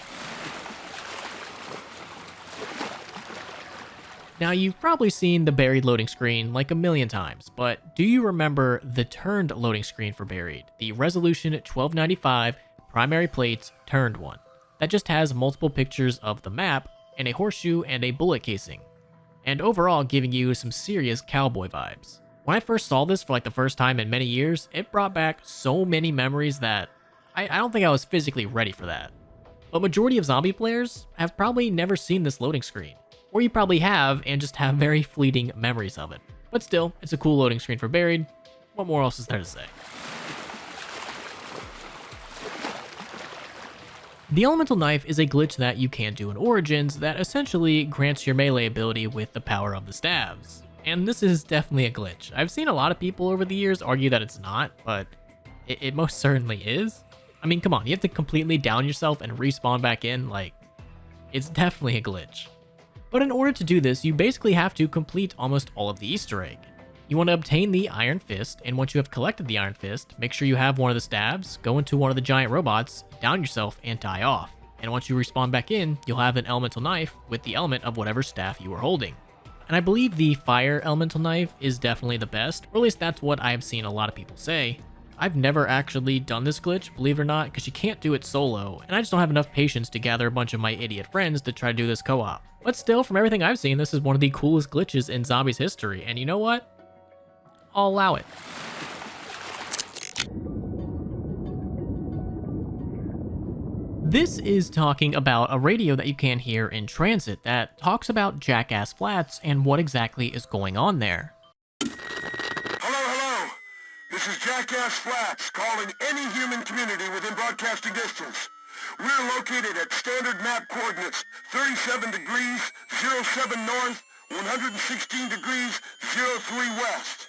Now, you've probably seen the buried loading screen like a million times, but do you remember the turned loading screen for buried? The Resolution 1295 primary plates turned one. That just has multiple pictures of the map and a horseshoe and a bullet casing, and overall giving you some serious cowboy vibes. When I first saw this for like the first time in many years, it brought back so many memories that I don't think I was physically ready for that. But majority of zombie players have probably never seen this loading screen. Or you probably have and just have very fleeting memories of it. But still, it's a cool loading screen for buried. What more else is there to say? The elemental knife is a glitch that you can do in Origins that essentially grants your melee ability with the power of the staves. And this is definitely a glitch. I've seen a lot of people over the years argue that it's not, but it most certainly is. I mean, come on, you have to completely down yourself and respawn back in, like, it's definitely a glitch. But in order to do this, you basically have to complete almost all of the Easter egg. You want to obtain the Iron Fist, and once you have collected the Iron Fist, make sure you have one of the stabs, go into one of the giant robots, down yourself, and die off. And once you respawn back in, you'll have an elemental knife with the element of whatever staff you were holding. And I believe the fire elemental knife is definitely the best, or at least that's what I've seen a lot of people say. I've never actually done this glitch, believe it or not, because you can't do it solo, and I just don't have enough patience to gather a bunch of my idiot friends to try to do this co-op. But still, from everything I've seen, this is one of the coolest glitches in Zombies history, and you know what? I'll allow it. This is talking about a radio that you can hear in transit that talks about Jackass Flats and what exactly is going on there. Hello. This is Jackass Flats, calling any human community within broadcasting distance. We're located at standard map coordinates 37 degrees 07 north, 116 degrees 03 west.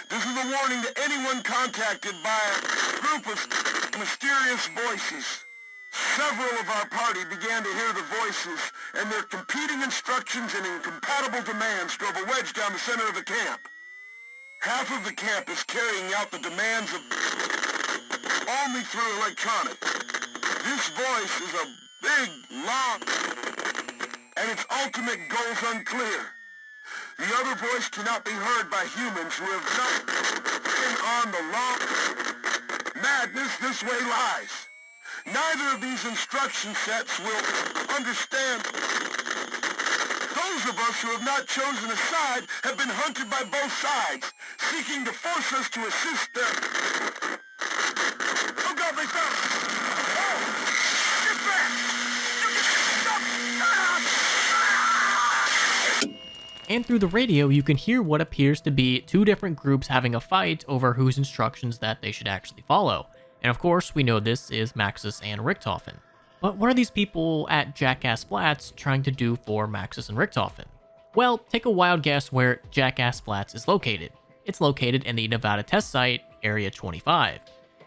This is a warning to anyone contacted by a group of mysterious voices. Several of our party began to hear the voices, and their competing instructions and incompatible demands drove a wedge down the center of the camp. Half of the camp is carrying out the demands of only through electronic. This voice is a big, long, and its ultimate goal's unclear. The other voice cannot be heard by humans who have not been on the long madness this way lies. Neither of these instruction sets will understand. Those of us who have not chosen a side have been hunted by both sides, seeking to force us to assist them. Oh God, they found us! Oh! Get back! And through the radio, you can hear what appears to be two different groups having a fight over whose instructions that they should actually follow. And of course, we know this is Maxis and Richtofen. But what are these people at Jackass Flats trying to do for Maxis and Richtofen? Well, take a wild guess where Jackass Flats is located. It's located in the Nevada test site, Area 25,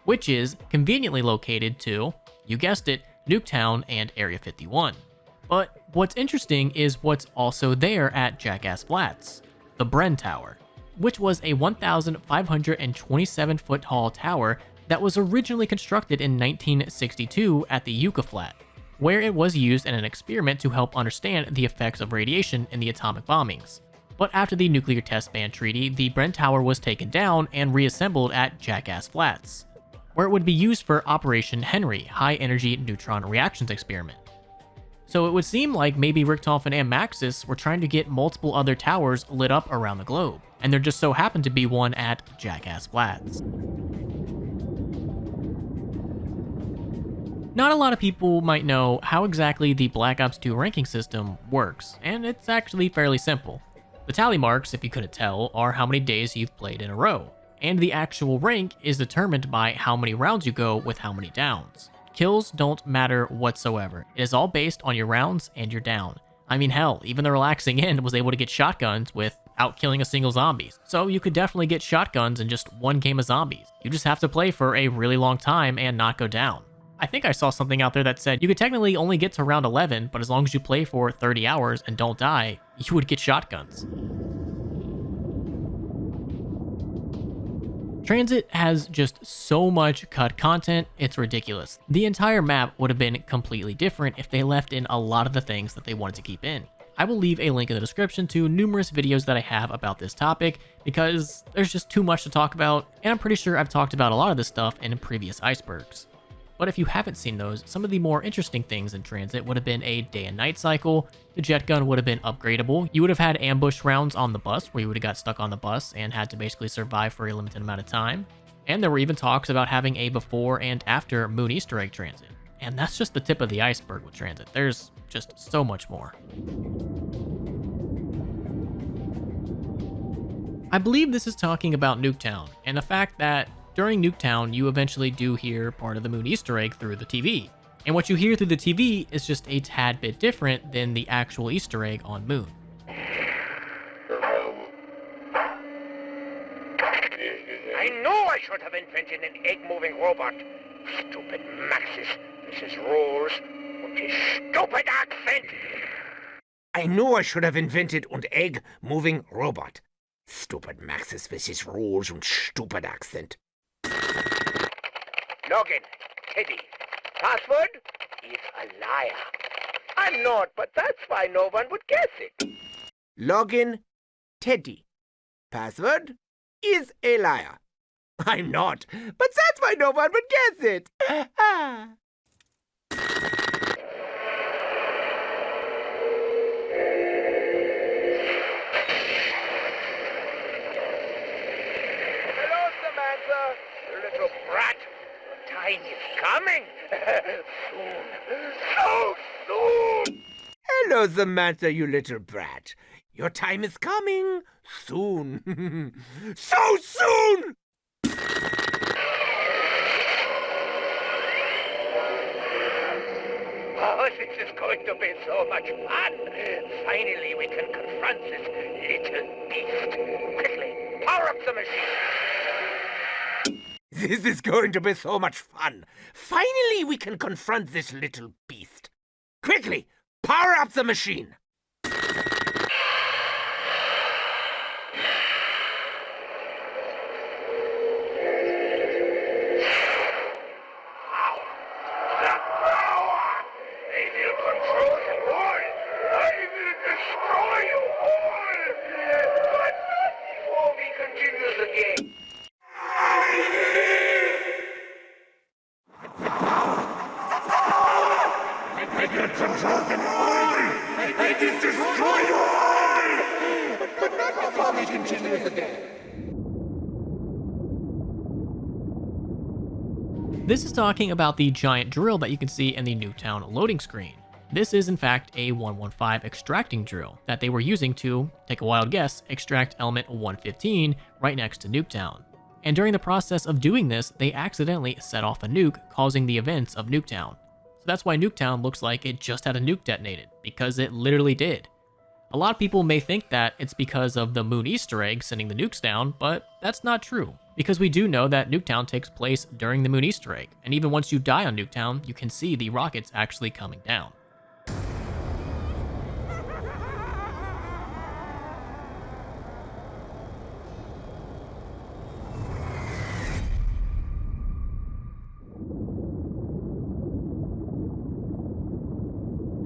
which is conveniently located to, you guessed it, Nuketown and Area 51. But what's interesting is what's also there at Jackass Flats, the Bren Tower, which was a 1,527 foot tall tower that was originally constructed in 1962 at the Yucca Flat, where it was used in an experiment to help understand the effects of radiation in the atomic bombings. But after the Nuclear Test Ban Treaty, the Bren Tower was taken down and reassembled at Jackass Flats, where it would be used for Operation Henry High Energy Neutron Reactions Experiment. So it would seem like maybe Richtofen and Maxis were trying to get multiple other towers lit up around the globe, and there just so happened to be one at Jackass Flats. Not a lot of people might know how exactly the Black Ops 2 ranking system works, and it's actually fairly simple. The tally marks, if you couldn't tell, are how many days you've played in a row, and the actual rank is determined by how many rounds you go with how many downs. Kills don't matter whatsoever. It is all based on your rounds and your down. I mean, hell, even the relaxing end was able to get shotguns without killing a single zombie. So you could definitely get shotguns in just one game of zombies. You just have to play for a really long time and not go down. I think I saw something out there that said you could technically only get to round 11, but as long as you play for 30 hours and don't die, you would get shotguns. Transit has just so much cut content, it's ridiculous. The entire map would have been completely different if they left in a lot of the things that they wanted to keep in. I will leave a link in the description to numerous videos that I have about this topic because there's just too much to talk about, and I'm pretty sure I've talked about a lot of this stuff in previous Icebergs. But if you haven't seen those, some of the more interesting things in Transit would have been a day and night cycle, the jet gun would have been upgradable, you would have had ambush rounds on the bus where you would have got stuck on the bus and had to basically survive for a limited amount of time, and there were even talks about having a before and after Moon Easter egg Transit. And that's just the tip of the iceberg with Transit. There's just so much more. I believe this is talking about Nuketown, and the fact that during Nuketown, you eventually do hear part of the Moon Easter egg through the TV. And what you hear through the TV is just a tad bit different than the actual Easter egg on Moon. I knew I should have invented an egg-moving robot. Stupid Maxis. This is rules. With his stupid accent. I knew I should have invented an egg-moving robot. Stupid Maxis with his rules and stupid accent. Login, Teddy. Password is a liar. I'm not, but that's why no one would guess it. Login, Teddy. Password is a liar. I'm not, but that's why no one would guess it. Hello, Samantha, little brat. Time is coming. Soon. So soon. Hello, Samantha, you little brat. Your time is coming. Soon. So soon! Oh, this is going to be so much fun. Finally, we can confront this little beast. Quickly, power up the machine. This is going to be so much fun. Finally, we can confront this little beast. Quickly, power up the machine. This is talking about the giant drill that you can see in the Nuketown loading screen. This is in fact a 115 extracting drill that they were using to, take a wild guess, extract element 115 right next to Nuketown. And during the process of doing this, they accidentally set off a nuke, causing the events of Nuketown. So that's why Nuketown looks like it just had a nuke detonated, because it literally did. A lot of people may think that it's because of the moon Easter egg sending the nukes down, but that's not true. Because we do know that Nuketown takes place during the moon Easter egg, and even once you die on Nuketown, you can see the rockets actually coming down.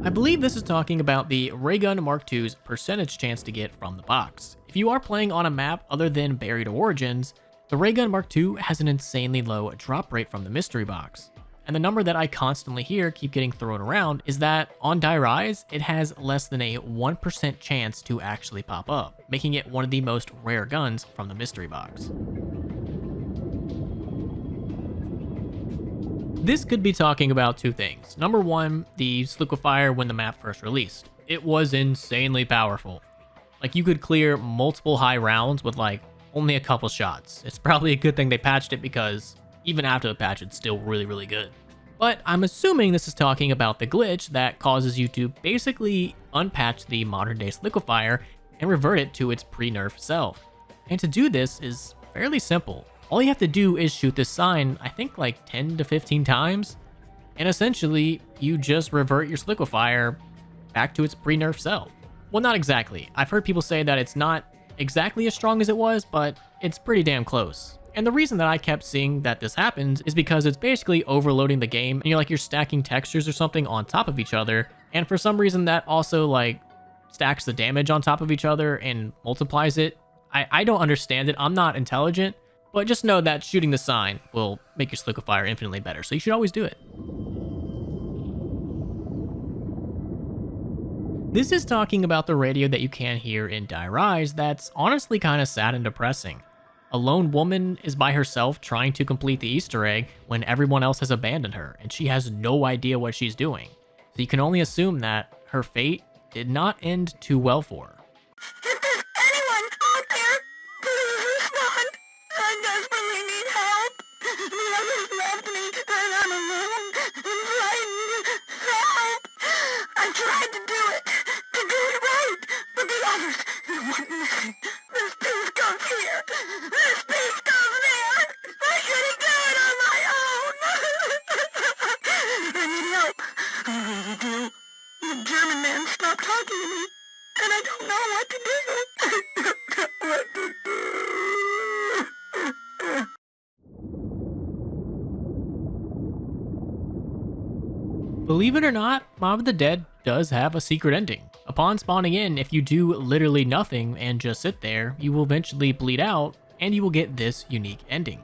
I believe this is talking about the Raygun Mark II's percentage chance to get from the box. If you are playing on a map other than Buried Origins, the Raygun Mark II has an insanely low drop rate from the mystery box. And the number that I constantly hear keep getting thrown around is that on Die Rise, it has less than a 1% chance to actually pop up, making it one of the most rare guns from the mystery box. This could be talking about two things. Number one, the Liquefier when the map first released. It was insanely powerful. Like, you could clear multiple high rounds with like only a couple shots. It's probably a good thing they patched it, because even after the patch, it's still really good. But I'm assuming this is talking about the glitch that causes you to basically unpatch the modern day Liquefier and revert it to its pre-nerf self. And to do this is fairly simple. All you have to do is shoot this sign, I think like 10 to 15 times, and essentially you just revert your Liquefier back to its pre-nerf self. Well, not exactly. I've heard people say that it's not exactly as strong as it was, but it's pretty damn close. And the reason that I kept seeing that this happens is because it's basically overloading the game, and you're stacking textures or something on top of each other, and for some reason that also like stacks the damage on top of each other and multiplies it. I don't understand it. I'm not intelligent. But just know that shooting the sign will make your Liquefier infinitely better, so you should always do it. This is talking about the radio that you can hear in Die Rise that's honestly kind of sad and depressing. A lone woman is by herself trying to complete the Easter egg when everyone else has abandoned her, and she has no idea what she's doing. So you can only assume that her fate did not end too well for her. If there's anyone out there, please respond. I desperately need help. The others left me, and I'm alone and frightened. Help! I tried to do it right, but the others, they wouldn't listen. This piece goes here. This piece goes there. I couldn't do it on my own. I need help. I really do. The German man stopped talking to me, and I don't know Believe it or not, Mob of the Dead does have a secret ending. Upon spawning in, if you do literally nothing and just sit there, you will eventually bleed out and you will get this unique ending.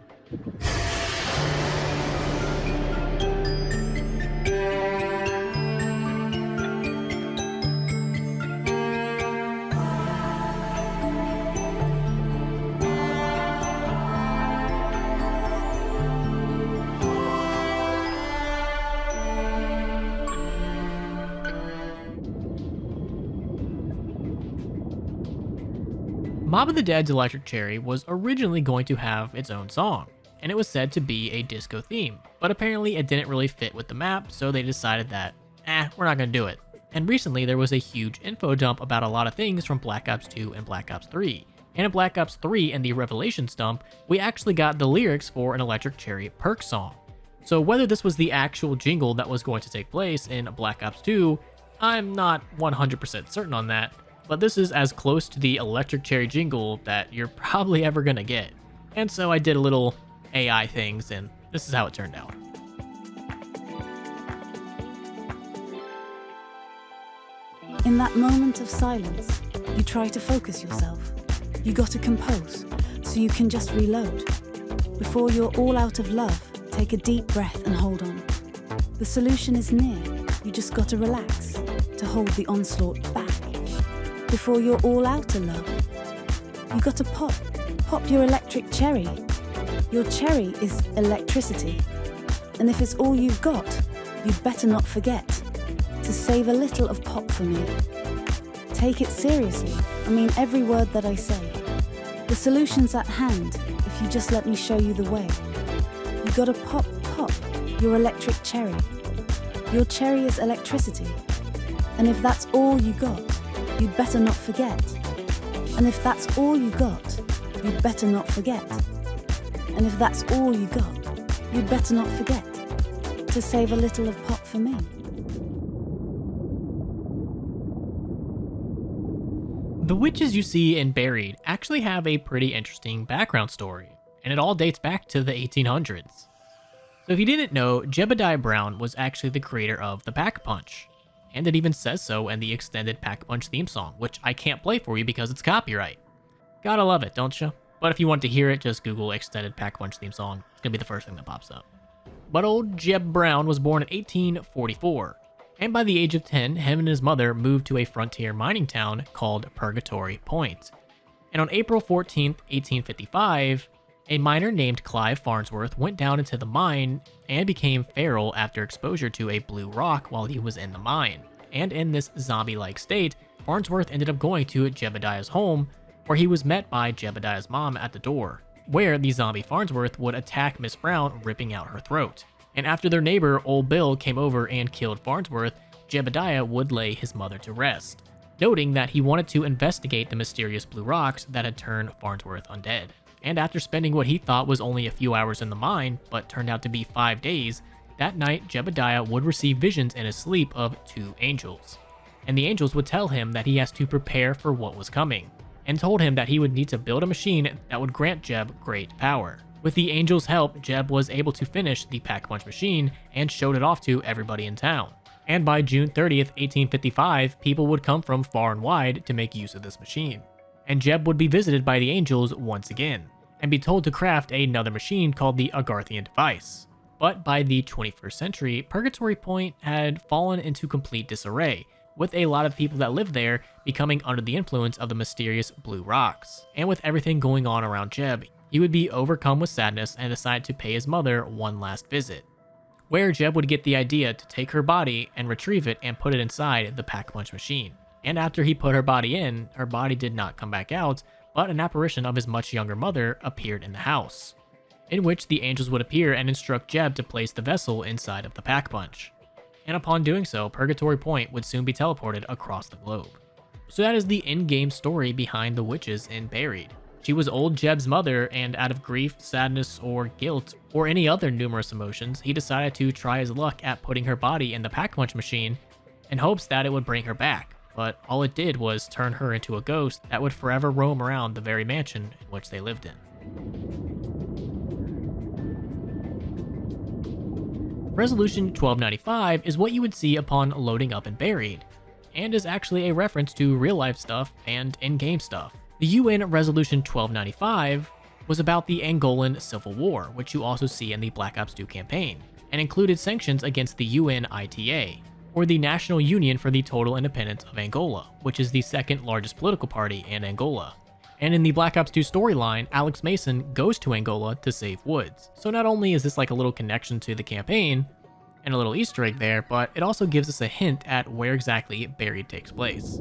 Mob of the Dead's Electric Cherry was originally going to have its own song, and it was said to be a disco theme, but apparently it didn't really fit with the map, so they decided that, we're not gonna do it. And recently there was a huge info dump about a lot of things from Black Ops 2 and Black Ops 3. And in Black Ops 3 and the Revelations dump, we actually got the lyrics for an Electric Cherry perk song. So whether this was the actual jingle that was going to take place in Black Ops 2, I'm not 100% certain on that, but this is as close to the Electric Cherry jingle that you're probably ever gonna get. And so I did a little AI things, and this is how it turned out. In that moment of silence, you try to focus yourself. You gotta compose, so you can just reload. Before you're all out of love, take a deep breath and hold on. The solution is near, you just gotta relax, to hold the onslaught back. Before you're all out of love, you gotta pop your electric cherry. Your cherry is electricity. And if it's all you've got, you'd better not forget to save a little of pop for me. Take it seriously, I mean every word that I say. The solution's at hand, if you just let me show you the way. You gotta pop your electric cherry. Your cherry is electricity. And if that's all you got, you'd better not forget. And if that's all you got, you'd better not forget. And if that's all you got, you'd better not forget to save a little of pop for me. The witches you see in Buried actually have a pretty interesting background story, and it all dates back to the 1800s. So if you didn't know, Jebediah Brown was actually the creator of the Pack-a-Punch. And it even says so in the extended Pack-a-Punch theme song, which I can't play for you because it's copyright. Gotta love it, don't you? But if you want to hear it, just Google extended Pack-a-Punch theme song. It's gonna be the first thing that pops up. But old Jeb Brown was born in 1844. And by the age of 10, him and his mother moved to a frontier mining town called Purgatory Point. And on April 14th, 1855, a miner named Clive Farnsworth went down into the mine and became feral after exposure to a blue rock while he was in the mine. And in this zombie-like state, Farnsworth ended up going to Jebediah's home, where he was met by Jebediah's mom at the door, where the zombie Farnsworth would attack Miss Brown, ripping out her throat. And after their neighbor, Old Bill, came over and killed Farnsworth, Jebediah would lay his mother to rest, noting that he wanted to investigate the mysterious blue rocks that had turned Farnsworth undead. And after spending what he thought was only a few hours in the mine, but turned out to be 5 days, that night Jebediah would receive visions in his sleep of 2 angels. And the angels would tell him that he has to prepare for what was coming, and told him that he would need to build a machine that would grant Jeb great power. With the angels' help, Jeb was able to finish the Pack-a-Punch machine and showed it off to everybody in town. And by June 30th, 1855, people would come from far and wide to make use of this machine. And Jeb would be visited by the angels once again, and be told to craft another machine called the Agarthian device. But by the 21st century, Purgatory Point had fallen into complete disarray, with a lot of people that lived there becoming under the influence of the mysterious blue rocks. And with everything going on around Jeb, he would be overcome with sadness and decide to pay his mother one last visit, where Jeb would get the idea to take her body and retrieve it and put it inside the Pack-a-Punch machine. And after he put her body in, her body did not come back out, but an apparition of his much younger mother appeared in the house, in which the angels would appear and instruct Jeb to place the vessel inside of the Pack-a-Punch. And upon doing so, Purgatory Point would soon be teleported across the globe. So that is the in-game story behind the witches in Buried. She was old Jeb's mother, and out of grief, sadness, or guilt, or any other numerous emotions, he decided to try his luck at putting her body in the Pack-a-Punch machine in hopes that it would bring her back. But all it did was turn her into a ghost that would forever roam around the very mansion in which they lived in. Resolution 1295 is what you would see upon loading up in Buried, and is actually a reference to real-life stuff and in-game stuff. The UN Resolution 1295 was about the Angolan Civil War, which you also see in the Black Ops 2 campaign, and included sanctions against the UNITA, or the National Union for the Total Independence of Angola, which is the second largest political party in Angola. And in the Black Ops 2 storyline, Alex Mason goes to Angola to save Woods. So not only is this like a little connection to the campaign, and a little Easter egg there, but it also gives us a hint at where exactly Buried takes place.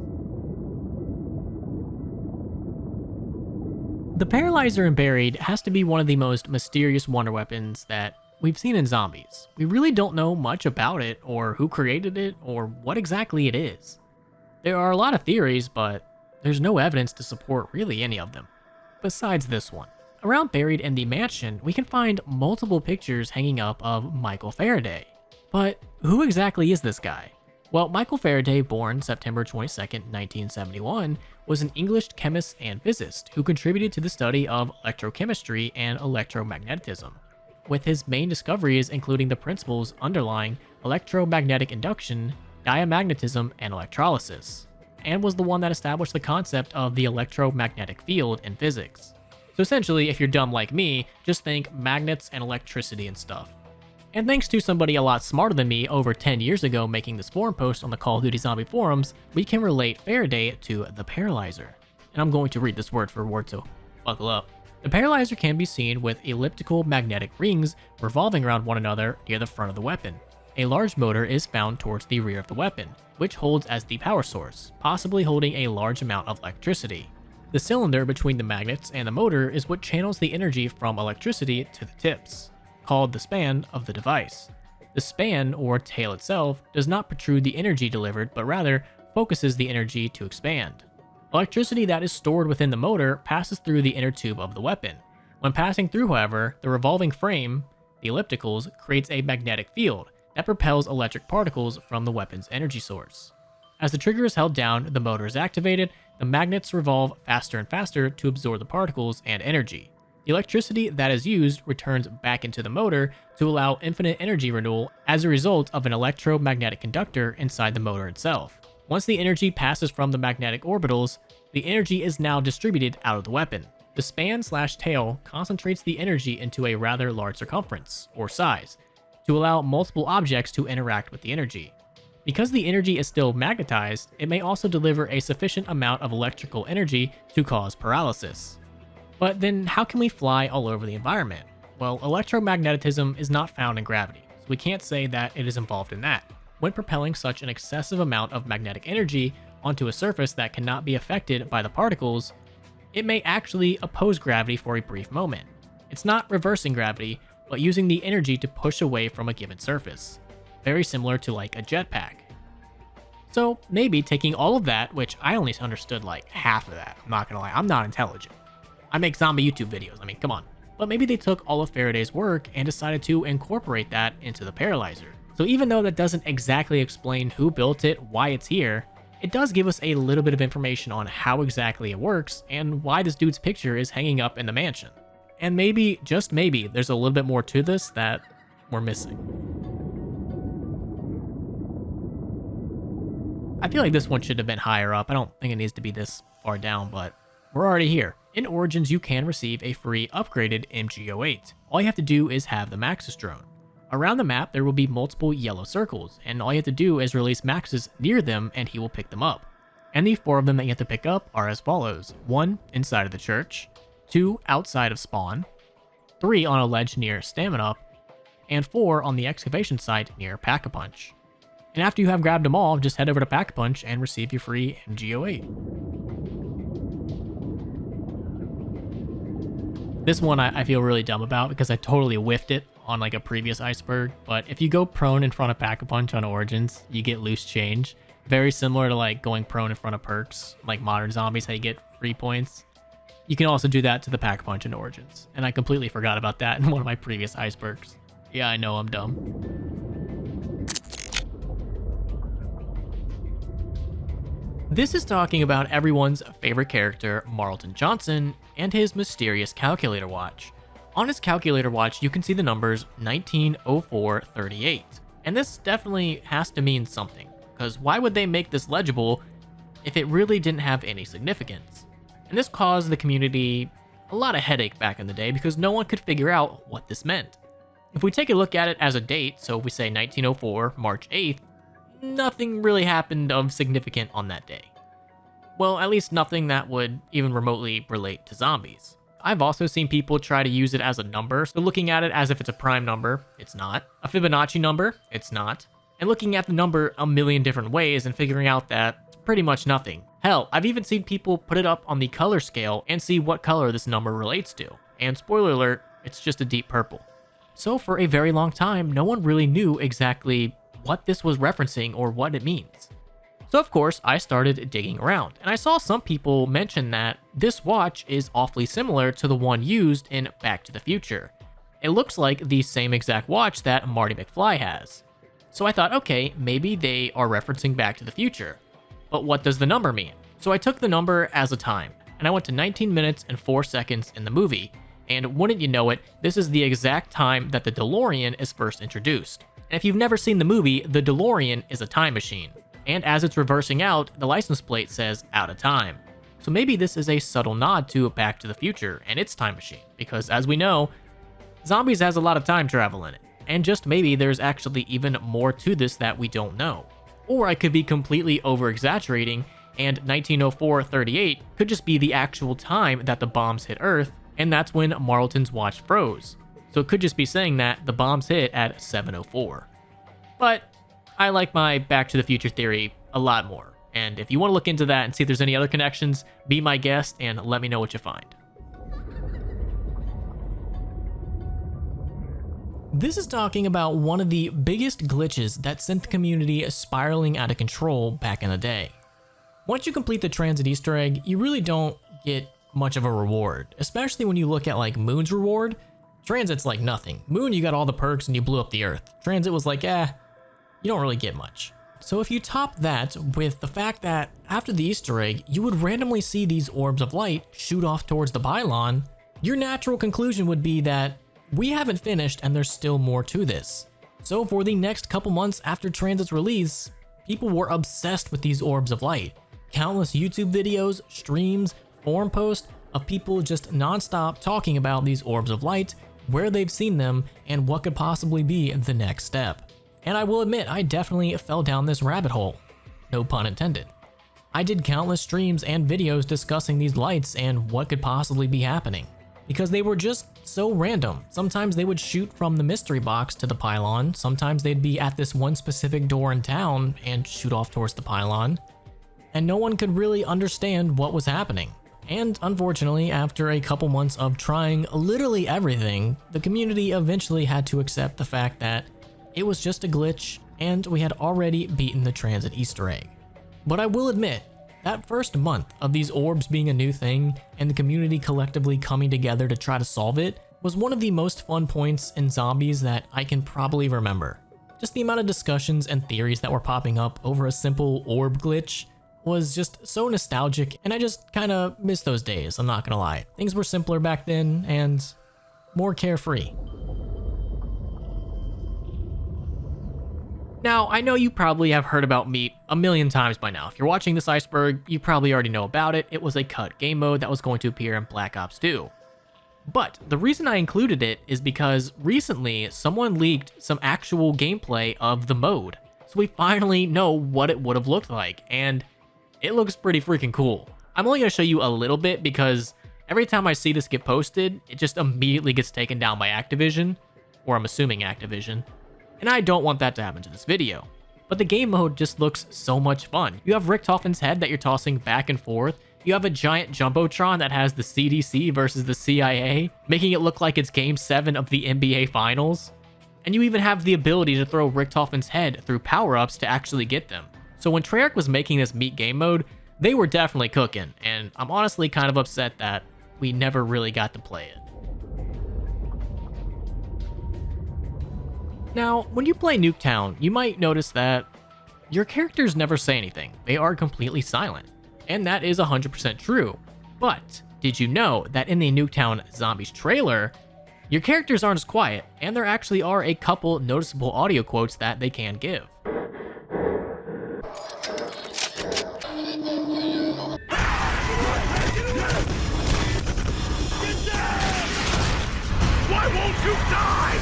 The Paralyzer in Buried has to be one of the most mysterious wonder weapons that we've seen in zombies. We really don't know much about it, or who created it, or what exactly it is. There are a lot of theories, but there's no evidence to support really any of them, besides this one. Around Buried in the mansion, we can find multiple pictures hanging up of Michael Faraday. But who exactly is this guy? Well, Michael Faraday, born September 22nd, 1971, was an English chemist and physicist who contributed to the study of electrochemistry and electromagnetism, with his main discoveries including the principles underlying electromagnetic induction, diamagnetism, and electrolysis, and was the one that established the concept of the electromagnetic field in physics. So essentially, if you're dumb like me, just think magnets and electricity and stuff. And thanks to somebody a lot smarter than me over 10 years ago making this forum post on the Call of Duty Zombie forums, we can relate Faraday to the Paralyzer. And I'm going to read this word for word, so buckle up. The Paralyzer can be seen with elliptical magnetic rings revolving around one another near the front of the weapon. A large motor is found towards the rear of the weapon, which holds as the power source, possibly holding a large amount of electricity. The cylinder between the magnets and the motor is what channels the energy from electricity to the tips, called the span of the device. The span, or tail itself, does not protrude the energy delivered, but rather focuses the energy to expand. Electricity that is stored within the motor passes through the inner tube of the weapon. When passing through, however, the revolving frame, the ellipticals, creates a magnetic field that propels electric particles from the weapon's energy source. As the trigger is held down, the motor is activated, the magnets revolve faster and faster to absorb the particles and energy. The electricity that is used returns back into the motor to allow infinite energy renewal as a result of an electromagnetic conductor inside the motor itself. Once the energy passes from the magnetic orbitals, the energy is now distributed out of the weapon. The span/tail concentrates the energy into a rather large circumference, or size, to allow multiple objects to interact with the energy. Because the energy is still magnetized, it may also deliver a sufficient amount of electrical energy to cause paralysis. But then how can we fly all over the environment? Well, electromagnetism is not found in gravity, so we can't say that it is involved in that. When propelling such an excessive amount of magnetic energy onto a surface that cannot be affected by the particles, it may actually oppose gravity for a brief moment. It's not reversing gravity, but using the energy to push away from a given surface. Very similar to like a jetpack. So maybe taking all of that, which I only understood like half of that, I'm not gonna lie, I'm not intelligent. I make zombie YouTube videos, I mean, come on. But maybe they took all of Faraday's work and decided to incorporate that into the Paralyzer. So even though that doesn't exactly explain who built it, why it's here, it does give us a little bit of information on how exactly it works and why this dude's picture is hanging up in the mansion. And maybe, just maybe, there's a little bit more to this that we're missing. I feel like this one should have been higher up. I don't think it needs to be this far down, but we're already here. In Origins, you can receive a free upgraded MG08. All you have to do is have the Maxis drone. Around the map, there will be multiple yellow circles, and all you have to do is release Maxis near them and he will pick them up. And the 4 of them that you have to pick up are as follows. 1 inside of the church, 2 outside of spawn, 3 on a ledge near Stamina, and 4 on the excavation site near Pack-a-Punch. And after you have grabbed them all, just head over to Pack-a-Punch and receive your free MG08. This one I feel really dumb about because I totally whiffed it on like a previous Iceberg, but if you go prone in front of Pack-a-Punch on Origins, you get loose change. Very similar to like going prone in front of perks, like Modern Zombies, how you get free points. You can also do that to the Pack-a-Punch in Origins, and I completely forgot about that in one of my previous Icebergs. Yeah, I know, I'm dumb. This is talking about everyone's favorite character, Marlton Johnson, and his mysterious calculator watch. On his calculator watch, you can see the numbers 190438. And this definitely has to mean something, because why would they make this legible if it really didn't have any significance? And this caused the community a lot of headache back in the day because no one could figure out what this meant. If we take a look at it as a date, so if we say 1904, March 8th, nothing really happened of significant on that day. Well, at least nothing that would even remotely relate to zombies. I've also seen people try to use it as a number, so looking at it as if it's a prime number, it's not. A Fibonacci number, it's not. And looking at the number a million different ways and figuring out that it's pretty much nothing. Hell, I've even seen people put it up on the color scale and see what color this number relates to. And spoiler alert, it's just a deep purple. So for a very long time, no one really knew exactly what this was referencing or what it means. So of course, I started digging around, and I saw some people mention that this watch is awfully similar to the one used in Back to the Future. It looks like the same exact watch that Marty McFly has. So I thought, okay, maybe they are referencing Back to the Future. But what does the number mean? So I took the number as a time, and I went to 19 minutes and 4 seconds in the movie, and wouldn't you know it, this is the exact time that the DeLorean is first introduced. And if you've never seen the movie, the DeLorean is a time machine. And as it's reversing out, the license plate says out of time. So maybe this is a subtle nod to Back to the Future and its time machine, because as we know, Zombies has a lot of time travel in it. And just maybe there's actually even more to this that we don't know. Or I could be completely over-exaggerating, and 1904-38 could just be the actual time that the bombs hit Earth, and that's when Marlton's watch froze. So it could just be saying that the bombs hit at 7:04. But I like my Back to the Future theory a lot more, and if you want to look into that and see if there's any other connections, be my guest and let me know what you find. This is talking about one of the biggest glitches that sent the community spiraling out of control back in the day. Once you complete the transit Easter egg, you really don't get much of a reward, especially when you look at like Moon's reward. Transit's like nothing. Moon, you got all the perks and you blew up the Earth. Transit was like, you don't really get much. So if you top that with the fact that after the Easter egg, you would randomly see these orbs of light shoot off towards the pylon, your natural conclusion would be that we haven't finished and there's still more to this. So for the next couple months after Transit's release, people were obsessed with these orbs of light. Countless YouTube videos, streams, forum posts of people just non-stop talking about these orbs of light, where they've seen them, and what could possibly be the next step. And I will admit, I definitely fell down this rabbit hole. No pun intended. I did countless streams and videos discussing these lights and what could possibly be happening, because they were just so random. Sometimes they would shoot from the mystery box to the pylon, sometimes they'd be at this one specific door in town and shoot off towards the pylon, and no one could really understand what was happening. And unfortunately, after a couple months of trying literally everything, the community eventually had to accept the fact that it was just a glitch, and we had already beaten the transit Easter egg. But I will admit, that first month of these orbs being a new thing, and the community collectively coming together to try to solve it, was one of the most fun points in Zombies that I can probably remember. Just the amount of discussions and theories that were popping up over a simple orb glitch was just so nostalgic, and I just kinda miss those days, I'm not gonna lie. Things were simpler back then, and more carefree. Now, I know you probably have heard about Meat a million times by now. If you're watching this Iceberg, you probably already know about it. It was a cut game mode that was going to appear in Black Ops 2. But the reason I included it is because recently someone leaked some actual gameplay of the mode. So we finally know what it would have looked like, and it looks pretty freaking cool. I'm only going to show you a little bit because every time I see this get posted, it just immediately gets taken down by Activision, or I'm assuming Activision. And I don't want that to happen to this video. But the game mode just looks so much fun. You have Richtofen's head that you're tossing back and forth. You have a giant Jumbotron that has the CDC versus the CIA, making it look like it's Game 7 of the NBA Finals. And you even have the ability to throw Richtofen's head through power-ups to actually get them. So when Treyarch was making this Meat game mode, they were definitely cooking, and I'm honestly kind of upset that we never really got to play it. Now, when you play Nuketown, you might notice that your characters never say anything. They are completely silent. And that is 100% true. But did you know that in the Nuketown Zombies trailer, Your characters aren't as quiet, and there actually are a couple noticeable audio quotes that they can give. Why won't you die?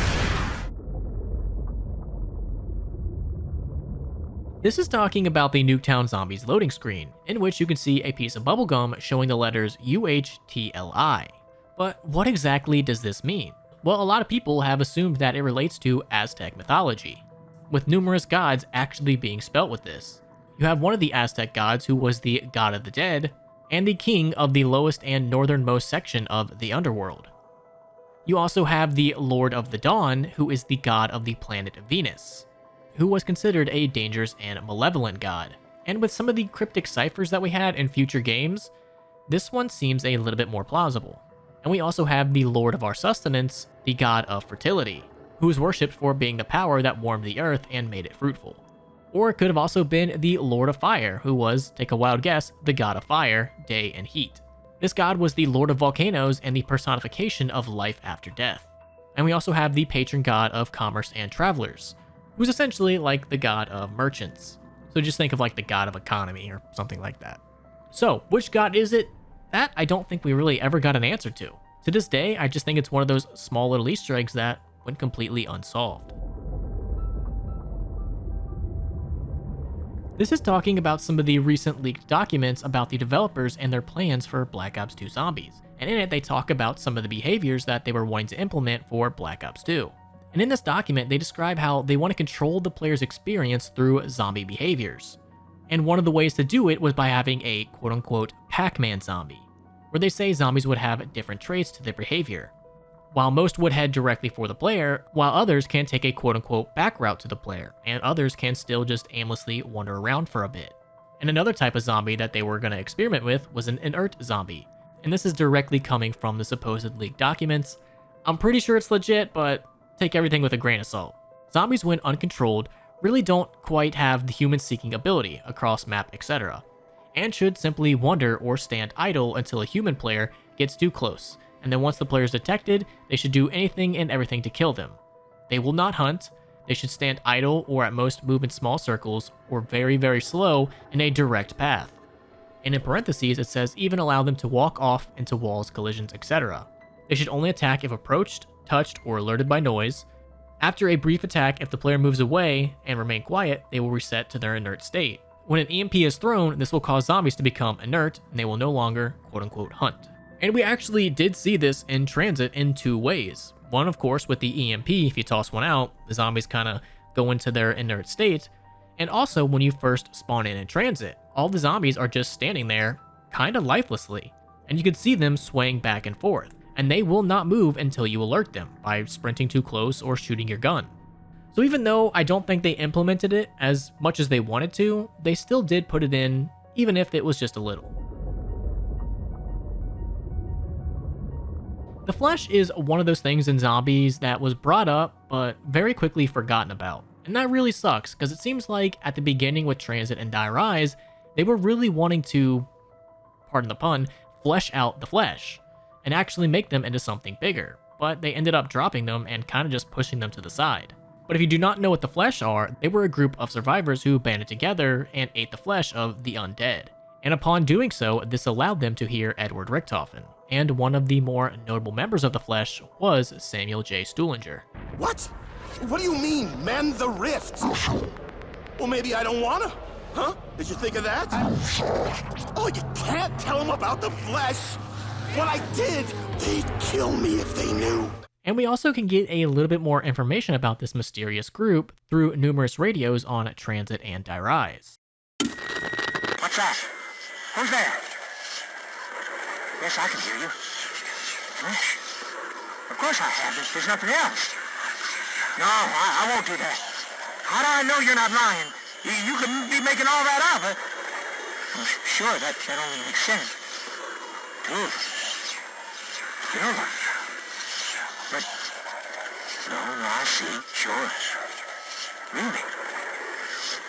This is talking about the Nuketown Zombies loading screen, in which you can see a piece of bubblegum showing the letters UHTLI. But what exactly does this mean? Well, a lot of people have assumed that it relates to Aztec mythology, with numerous gods actually being spelt with this. You have one of the Aztec gods who was the god of the dead, and the king of the lowest and northernmost section of the underworld. You also have the Lord of the Dawn, who is the god of the planet Venus, who was considered a dangerous and malevolent god. And with some of the cryptic ciphers that we had in future games, this one seems a little bit more plausible. And we also have the Lord of our Sustenance, the god of fertility, who is worshipped for being the power that warmed the earth and made it fruitful. Or it could have also been the Lord of Fire, who was, take a wild guess, the god of fire, day, and heat. This god was the Lord of Volcanoes and the personification of life after death. And we also have the patron god of commerce and travelers, who's essentially like the god of merchants. So just think of like the god of economy or something like that. So, which god is it? That I don't think we really ever got an answer to. To this day, I just think it's one of those small little Easter eggs that went completely unsolved. This is talking about some of the recent leaked documents about the developers and their plans for Black Ops 2 Zombies. And in it, they talk about some of the behaviors that they were wanting to implement for Black Ops 2. And in this document, they describe how they want to control the player's experience through zombie behaviors. And one of the ways to do it was by having a quote-unquote Pac-Man zombie, where they say zombies would have different traits to their behavior. While most would head directly for the player, while others can take a quote-unquote back route to the player, and others can still just aimlessly wander around for a bit. And another type of zombie that they were going to experiment with was an inert zombie. And this is directly coming from the supposed leaked documents. I'm pretty sure it's legit, but take everything with a grain of salt. Zombies, when uncontrolled, really don't quite have the human-seeking ability across map, etc., and should simply wander or stand idle until a human player gets too close, and then once the player is detected, they should do anything and everything to kill them. They will not hunt, they should stand idle or at most move in small circles or very, very slow in a direct path. And in parentheses, it says even allow them to walk off into walls, collisions, etc. They should only attack if approached, touched, or alerted by noise. After a brief attack, if the player moves away and remain quiet, they will reset to their inert state. When an EMP is thrown, this will cause zombies to become inert, and they will no longer, quote-unquote, hunt. And we actually did see this in transit in two ways. One, of course, with the EMP, if you toss one out, the zombies kind of go into their inert state. And also, when you first spawn in transit, all the zombies are just standing there, kind of lifelessly. And you can see them swaying back and forth. And they will not move until you alert them by sprinting too close or shooting your gun. So even though I don't think they implemented it as much as they wanted to, they still did put it in, even if it was just a little. The flesh is one of those things in zombies that was brought up, but very quickly forgotten about. And that really sucks, because it seems like at the beginning with Transit and Die Rise, they were really wanting to, pardon the pun, flesh out the flesh, and actually make them into something bigger, but they ended up dropping them and kind of just pushing them to the side. But if you do not know what the Flesh are, they were a group of survivors who banded together and ate the flesh of the undead. And upon doing so, this allowed them to hear Edward Richtofen, and one of the more notable members of the Flesh was Samuel J. Stuhlinger. What? What do you mean, mend the rift? Well, maybe I don't wanna. Huh? Did you think of that? Oh, you can't tell them about the Flesh. What I did, they'd kill me if they knew. And we also can get a little bit more information about this mysterious group through numerous radios on Transit and Die Rise. What's that? Who's there? Yes, I can hear you. Flesh? Of course I have. There's nothing else. No, I won't do that. How do I know you're not lying? You couldn't be making all that up, huh? Well, sure, that only makes sense. Dude. Killer. But, no, I see, sure. Really?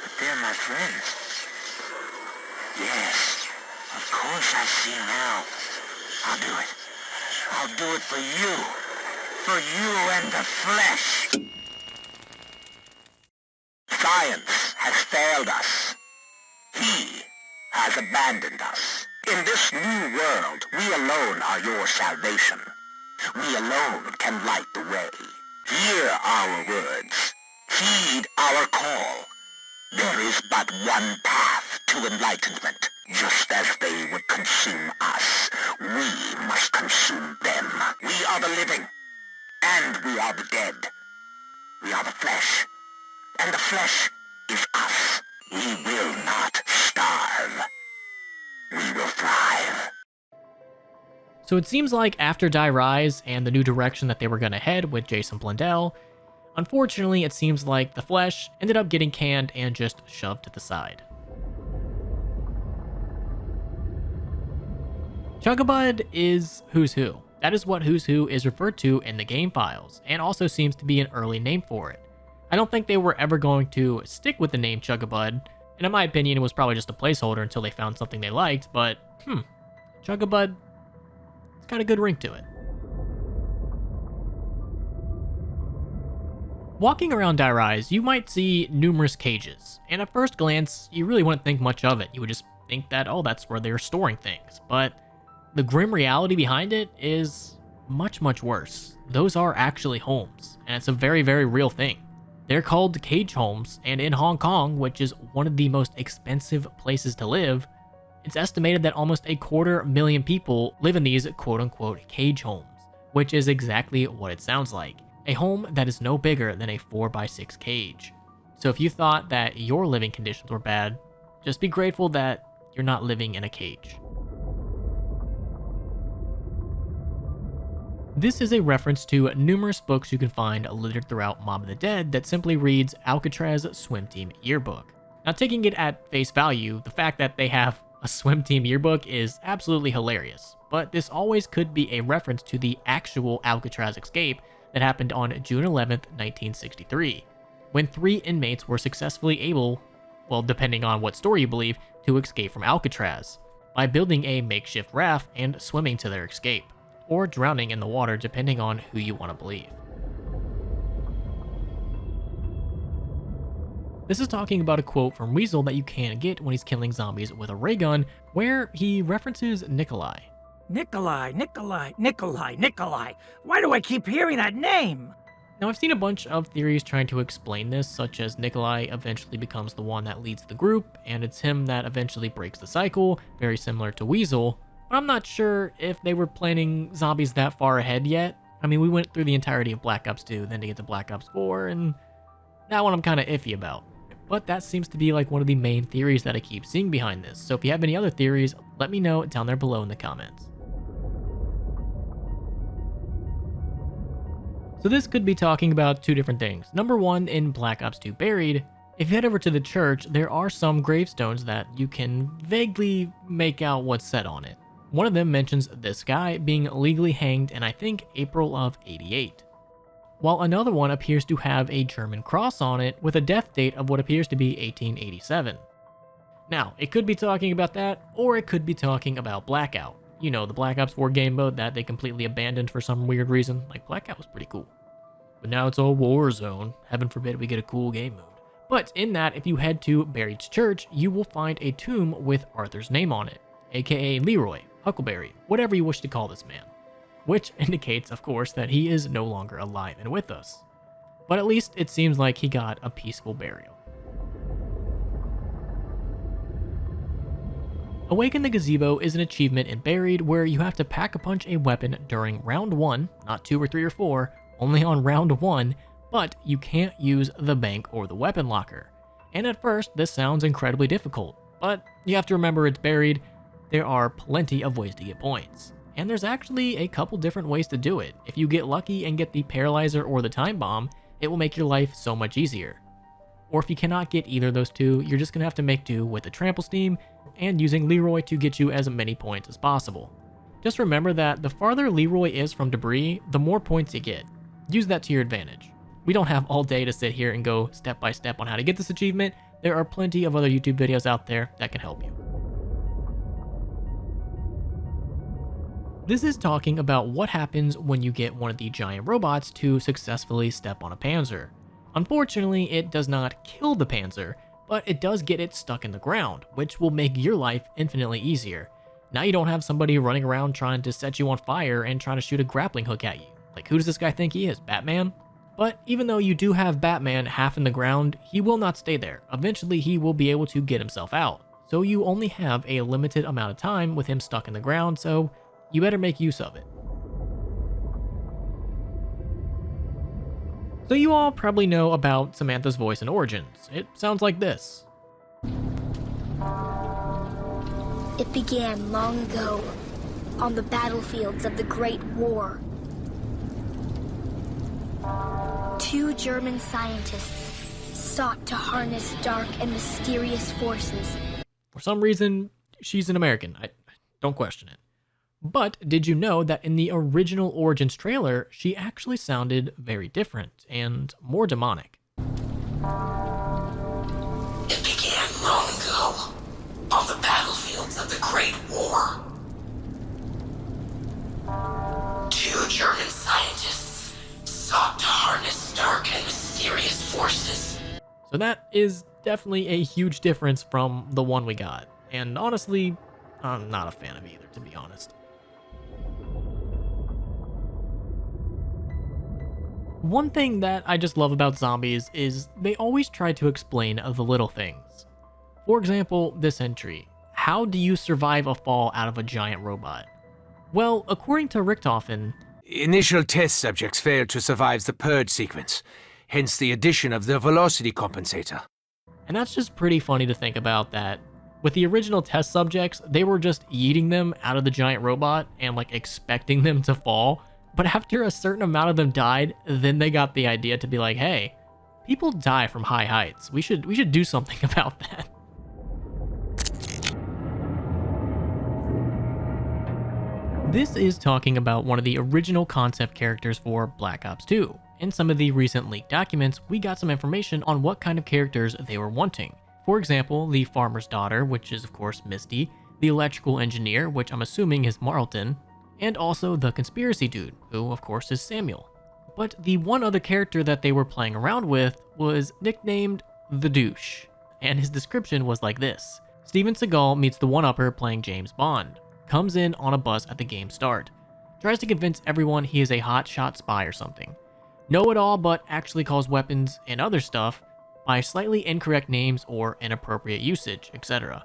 But they're my friends. Yes, of course I see now. I'll do it. I'll do it for you. for you and the flesh. Science has failed us. He has abandoned us. In this new world, we alone are your salvation. We alone can light the way. Hear our words. Heed our call. There is but one path to enlightenment. Just as they would consume us, we must consume them. We are the living, and we are the dead. We are the flesh, and the flesh is us. We will not starve. We will thrive. So it seems like after Die Rise and the new direction that they were going to head with Jason Blundell, unfortunately it seems like the flesh ended up getting canned and just shoved to the side. Chugabud is Who's Who. That is what Who's Who is referred to in the game files, and also seems to be an early name for it. I don't think they were ever going to stick with the name Chugabud, and in my opinion it was probably just a placeholder until they found something they liked, but Chugabud, it's got a good ring to it. Walking around Die Rise, you might see numerous cages, and at first glance, you really wouldn't think much of it. You would just think that, oh, that's where they're storing things, but the grim reality behind it is much, much worse. Those are actually homes, and it's a very, very real thing. They're called cage homes, and in Hong Kong, which is one of the most expensive places to live, it's estimated that almost 250,000 people live in these quote-unquote cage homes, which is exactly what it sounds like. A home that is no bigger than a 4x6 cage. So if you thought that your living conditions were bad, just be grateful that you're not living in a cage. This is a reference to numerous books you can find littered throughout Mob of the Dead that simply reads Alcatraz Swim Team Yearbook. Now, taking it at face value, the fact that they have a swim team yearbook is absolutely hilarious, but this always could be a reference to the actual Alcatraz escape that happened on June 11th, 1963, when 3 inmates were successfully able, well, depending on what story you believe, to escape from Alcatraz by building a makeshift raft and swimming to their escape, or drowning in the water depending on who you want to believe. This is talking about a quote from Weasel that you can get when he's killing zombies with a ray gun, where he references Nikolai. Nikolai. Why do I keep hearing that name? Now, I've seen a bunch of theories trying to explain this, such as Nikolai eventually becomes the one that leads the group, and it's him that eventually breaks the cycle, very similar to Weasel. But I'm not sure if they were planning zombies that far ahead yet. I mean, we went through the entirety of Black Ops 2, then to get to Black Ops 4, and that one I'm kind of iffy about. But that seems to be like one of the main theories that I keep seeing behind this. So if you have any other theories, let me know down there below in the comments. So this could be talking about 2 different things. Number 1, in Black Ops 2 Buried, if you head over to the church, there are some gravestones that you can vaguely make out what's said on it. One of them mentions this guy being legally hanged in, I think, April of '88. While another one appears to have a German cross on it with a death date of what appears to be 1887. Now, it could be talking about that, or it could be talking about Blackout. You know, the Black Ops 4 game mode that they completely abandoned for some weird reason. Like, Blackout was pretty cool. But now it's all Warzone. Heaven forbid we get a cool game mode. But in that, if you head to Buried's church, you will find a tomb with Arthur's name on it, aka Leroy, Huckleberry, whatever you wish to call this man. Which indicates, of course, that he is no longer alive and with us. But at least it seems like he got a peaceful burial. Awaken the Gazebo is an achievement in Buried where you have to pack-a-punch a weapon during round 1, not 2 or 3 or 4, only on round 1, but you can't use the bank or the weapon locker. And at first, this sounds incredibly difficult, but you have to remember it's Buried. There are plenty of ways to get points. And there's actually a couple different ways to do it. If you get lucky and get the Paralyzer or the Time Bomb, it will make your life so much easier. Or if you cannot get either of those two, you're just going to have to make do with the Trample Steam and using Leroy to get you as many points as possible. Just remember that the farther Leroy is from debris, the more points you get. Use that to your advantage. We don't have all day to sit here and go step by step on how to get this achievement. There are plenty of other YouTube videos out there that can help you. This is talking about what happens when you get one of the giant robots to successfully step on a panzer. Unfortunately, it does not kill the panzer, but it does get it stuck in the ground, which will make your life infinitely easier. Now you don't have somebody running around trying to set you on fire and trying to shoot a grappling hook at you. Like, who does this guy think he is, Batman? But even though you do have Batman half in the ground, he will not stay there. Eventually he will be able to get himself out. So you only have a limited amount of time with him stuck in the ground, so you better make use of it. So you all probably know about Samantha's voice and origins. It sounds like this. It began long ago, on the battlefields of the Great War. 2 German scientists sought to harness dark and mysterious forces. For some reason, she's an American. I don't question it. But did you know that in the original Origins trailer, she actually sounded very different and more demonic? It began long ago, on the battlefields of the Great War. 2 German scientists sought to harness dark and mysterious forces. So that is definitely a huge difference from the one we got. And honestly, I'm not a fan of either, to be honest. One thing that I just love about zombies is they always try to explain the little things. For example, this entry. How do you survive a fall out of a giant robot? Well, according to Richtofen, Initial test subjects failed to survive the purge sequence, hence the addition of the velocity compensator. And that's just pretty funny to think about that. With the original test subjects, they were just yeeting them out of the giant robot and like expecting them to fall. But after a certain amount of them died, then they got the idea to be like, hey, people die from high heights. We should do something about that. This is talking about one of the original concept characters for Black Ops 2. In some of the recent leaked documents, we got some information on what kind of characters they were wanting. For example, the farmer's daughter, which is of course Misty, the electrical engineer, which I'm assuming is Marlton, and also the conspiracy dude, who of course is Samuel. But the one other character that they were playing around with was nicknamed the Douche, and his description was like this. Steven Seagal meets the one-upper playing James Bond, comes in on a bus at the game's start, tries to convince everyone he is a hotshot spy or something, know-it-all but actually calls weapons and other stuff by slightly incorrect names or inappropriate usage, etc.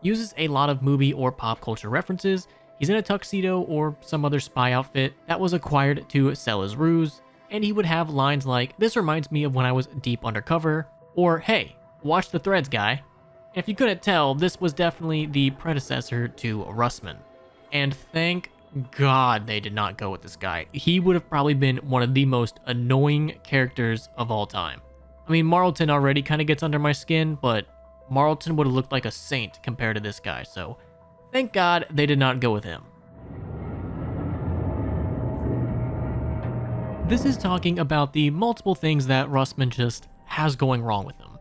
Uses a lot of movie or pop culture references. He's in a tuxedo or some other spy outfit that was acquired to sell his ruse, and he would have lines like, "This reminds me of when I was deep undercover," or "Hey, watch the threads, guy." If you couldn't tell, this was definitely the predecessor to Russman. And thank God they did not go with this guy. He would have probably been one of the most annoying characters of all time. I mean, Marlton already kind of gets under my skin, but Marlton would have looked like a saint compared to this guy, so thank God they did not go with him. This is talking about the multiple things that Russman just has going wrong with him.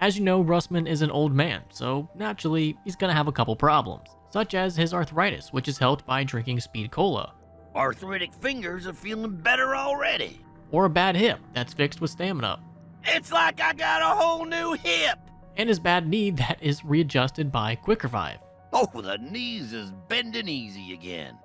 As you know, Russman is an old man, so naturally he's gonna have a couple problems, such as his arthritis, which is helped by drinking speed cola. Arthritic fingers are feeling better already. Or a bad hip that's fixed with stamina. It's like I got a whole new hip. And his bad knee that is readjusted by Quick Revive. Oh, the knees is bending easy again.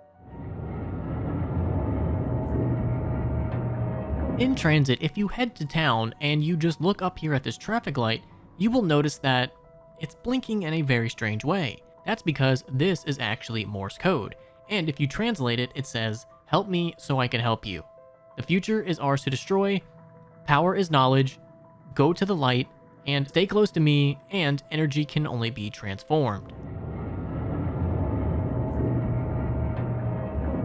In transit, if you head to town and you just look up here at this traffic light, you will notice that it's blinking in a very strange way. That's because this is actually Morse code, and if you translate it, it says, "Help me so I can help you. The future is ours to destroy, power is knowledge, go to the light, and stay close to me, and energy can only be transformed."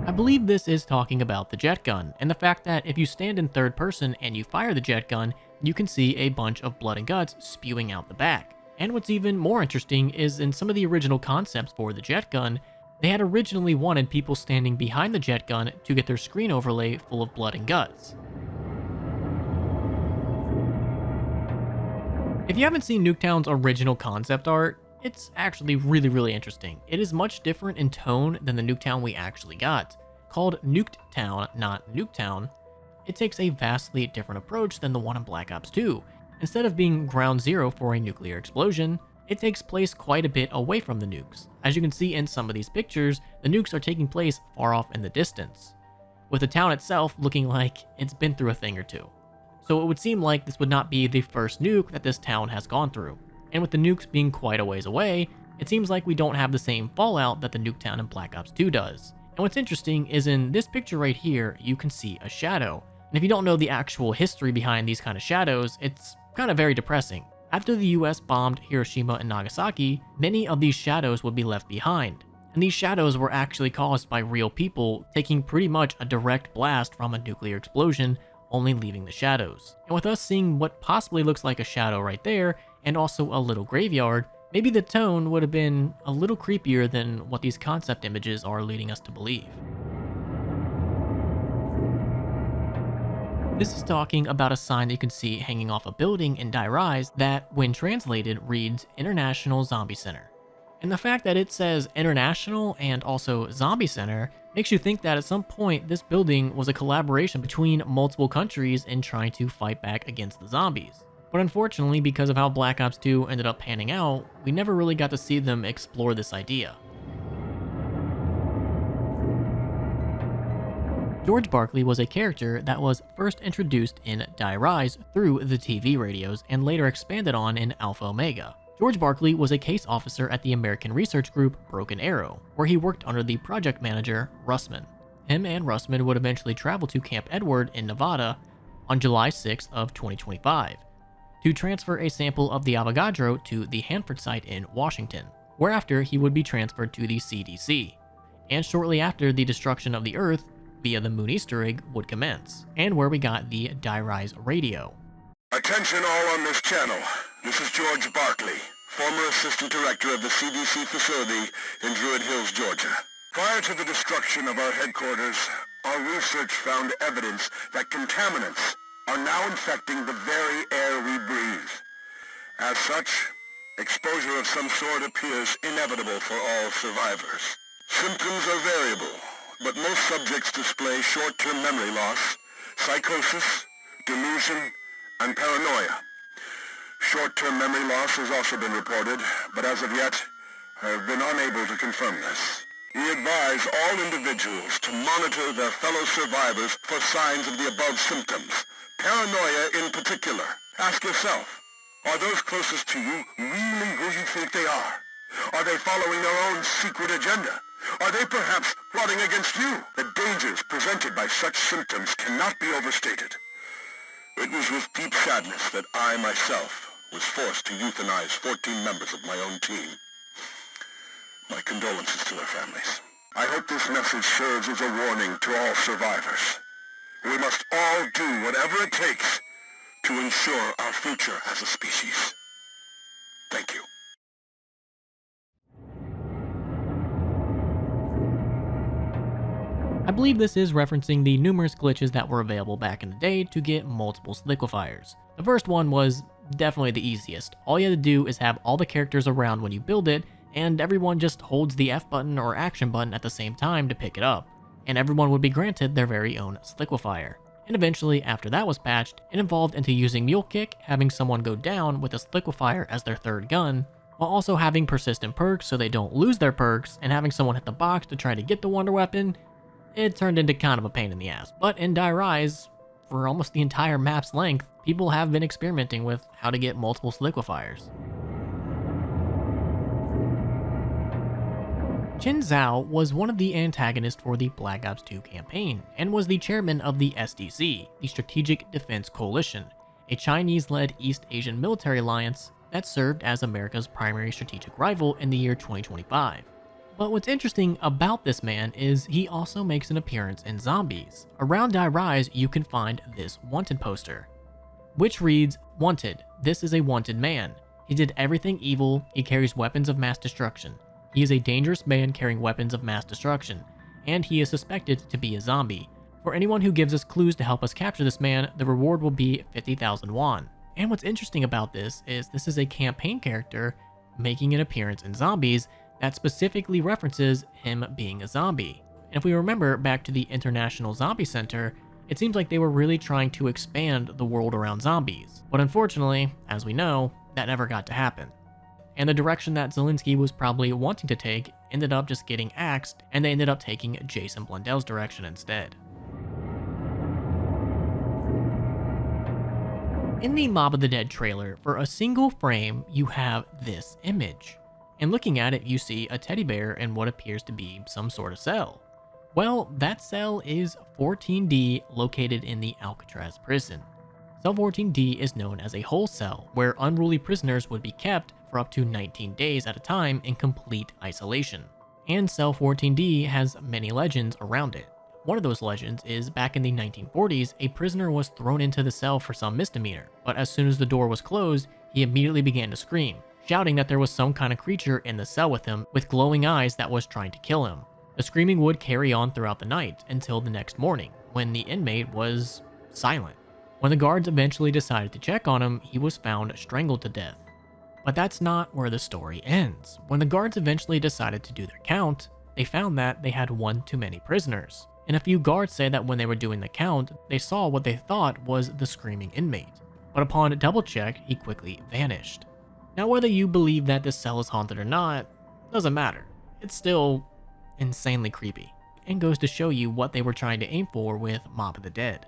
I believe this is talking about the jet gun, and the fact that if you stand in third person and you fire the jet gun, you can see a bunch of blood and guts spewing out the back. And what's even more interesting is in some of the original concepts for the jet gun, they had originally wanted people standing behind the jet gun to get their screen overlay full of blood and guts. If you haven't seen Nuketown's original concept art, it's actually really interesting. It is much different in tone than the Nuketown we actually got. called Nuked Town, not Nuketown, it takes a vastly different approach than the one in Black Ops 2. Instead of being ground zero for a nuclear explosion, it takes place quite a bit away from the nukes. As you can see in some of these pictures, the nukes are taking place far off in the distance, with the town itself looking like it's been through a thing or two. So it would seem like this would not be the first nuke that this town has gone through. And with the nukes being quite a ways away, it seems like we don't have the same fallout that the Nuketown in Black Ops 2 does. And what's interesting is in this picture right here, you can see a shadow. And if you don't know the actual history behind these kind of shadows, it's kind of very depressing. After the US bombed Hiroshima and Nagasaki, many of these shadows would be left behind. And these shadows were actually caused by real people taking pretty much a direct blast from a nuclear explosion, only leaving the shadows. And with us seeing what possibly looks like a shadow right there, and also a little graveyard, maybe the tone would have been a little creepier than what these concept images are leading us to believe. This is talking about a sign that you can see hanging off a building in Die Rise that, when translated, reads International Zombie Center. And the fact that it says International and also Zombie Center makes you think that at some point this building was a collaboration between multiple countries in trying to fight back against the zombies. But unfortunately, because of how Black Ops 2 ended up panning out, we never really got to see them explore this idea. George Barkley was a character that was first introduced in Die Rise through the TV radios and later expanded on in Alpha Omega. George Barkley was a case officer at the American research group Broken Arrow, where he worked under the project manager, Russman. Him and Russman would eventually travel to Camp Edward in Nevada on July 6th of 2025 to transfer a sample of the Avogadro to the Hanford site in Washington, whereafter he would be transferred to the CDC. And shortly after, the destruction of the Earth via the Moon Easter egg would commence, and where we got the Die Rise radio. Attention all on this channel. This is George Barkley, former assistant director of the CDC facility in Druid Hills, Georgia. Prior to the destruction of our headquarters, our research found evidence that contaminants are now infecting the very air we breathe. As such, exposure of some sort appears inevitable for all survivors. Symptoms are variable, but most subjects display short-term memory loss, psychosis, delusion, and paranoia. Short-term memory loss has also been reported, but as of yet, I have been unable to confirm this. We advise all individuals to monitor their fellow survivors for signs of the above symptoms, paranoia in particular. Ask yourself, are those closest to you really who you think they are? Are they following their own secret agenda? Are they perhaps plotting against you? The dangers presented by such symptoms cannot be overstated. It was with deep sadness that I myself was forced to euthanize 14 members of my own team. My condolences to their families. I hope this message serves as a warning to all survivors. We must all do whatever it takes to ensure our future as a species. Thank you. I believe this is referencing the numerous glitches that were available back in the day to get multiple liquefiers. The first one was definitely the easiest. All you had to do is have all the characters around when you build it, and everyone just holds the F button or action button at the same time to pick it up, and everyone would be granted their very own liquefier. And eventually, after that was patched, it evolved into using Mule Kick, having someone go down with a liquefier as their third gun, while also having persistent perks so they don't lose their perks, and having someone hit the box to try to get the wonder weapon. It turned into kind of a pain in the ass. But in Die Rise, for almost the entire map's length, people have been experimenting with how to get multiple liquefiers. Chen Zhao was one of the antagonists for the Black Ops 2 campaign, and was the chairman of the SDC, the Strategic Defense Coalition, a Chinese-led East Asian military alliance that served as America's primary strategic rival in the year 2025. But what's interesting about this man is he also makes an appearance in Zombies. Around Die Rise, you can find this wanted poster, which reads, "Wanted, this is a wanted man. He did everything evil, he carries weapons of mass destruction. He is a dangerous man carrying weapons of mass destruction, and he is suspected to be a zombie. For anyone who gives us clues to help us capture this man, the reward will be 50,000 won." And what's interesting about this is a campaign character making an appearance in Zombies that specifically references him being a zombie. And if we remember back to the International Zombie Center, it seems like they were really trying to expand the world around zombies. But unfortunately, as we know, that never got to happen. And the direction that Zelensky was probably wanting to take ended up just getting axed, and they ended up taking Jason Blundell's direction instead. In the Mob of the Dead trailer, for a single frame, you have this image. And looking at it, you see a teddy bear in what appears to be some sort of cell. Well, that cell is 14D, located in the Alcatraz prison. Cell 14D is known as a whole cell, where unruly prisoners would be kept for up to 19 days at a time in complete isolation. And Cell 14D has many legends around it. One of those legends is back in the 1940s, a prisoner was thrown into the cell for some misdemeanor, but as soon as the door was closed, he immediately began to scream, shouting that there was some kind of creature in the cell with him with glowing eyes that was trying to kill him. The screaming would carry on throughout the night until the next morning, when the inmate was silent. When the guards eventually decided to check on him, he was found strangled to death. But that's not where the story ends. When the guards eventually decided to do their count, they found that they had one too many prisoners. And a few guards say that when they were doing the count, they saw what they thought was the screaming inmate. But upon a double check, he quickly vanished. Now, whether you believe that this cell is haunted or not, doesn't matter. It's still insanely creepy, and goes to show you what they were trying to aim for with Mob of the Dead.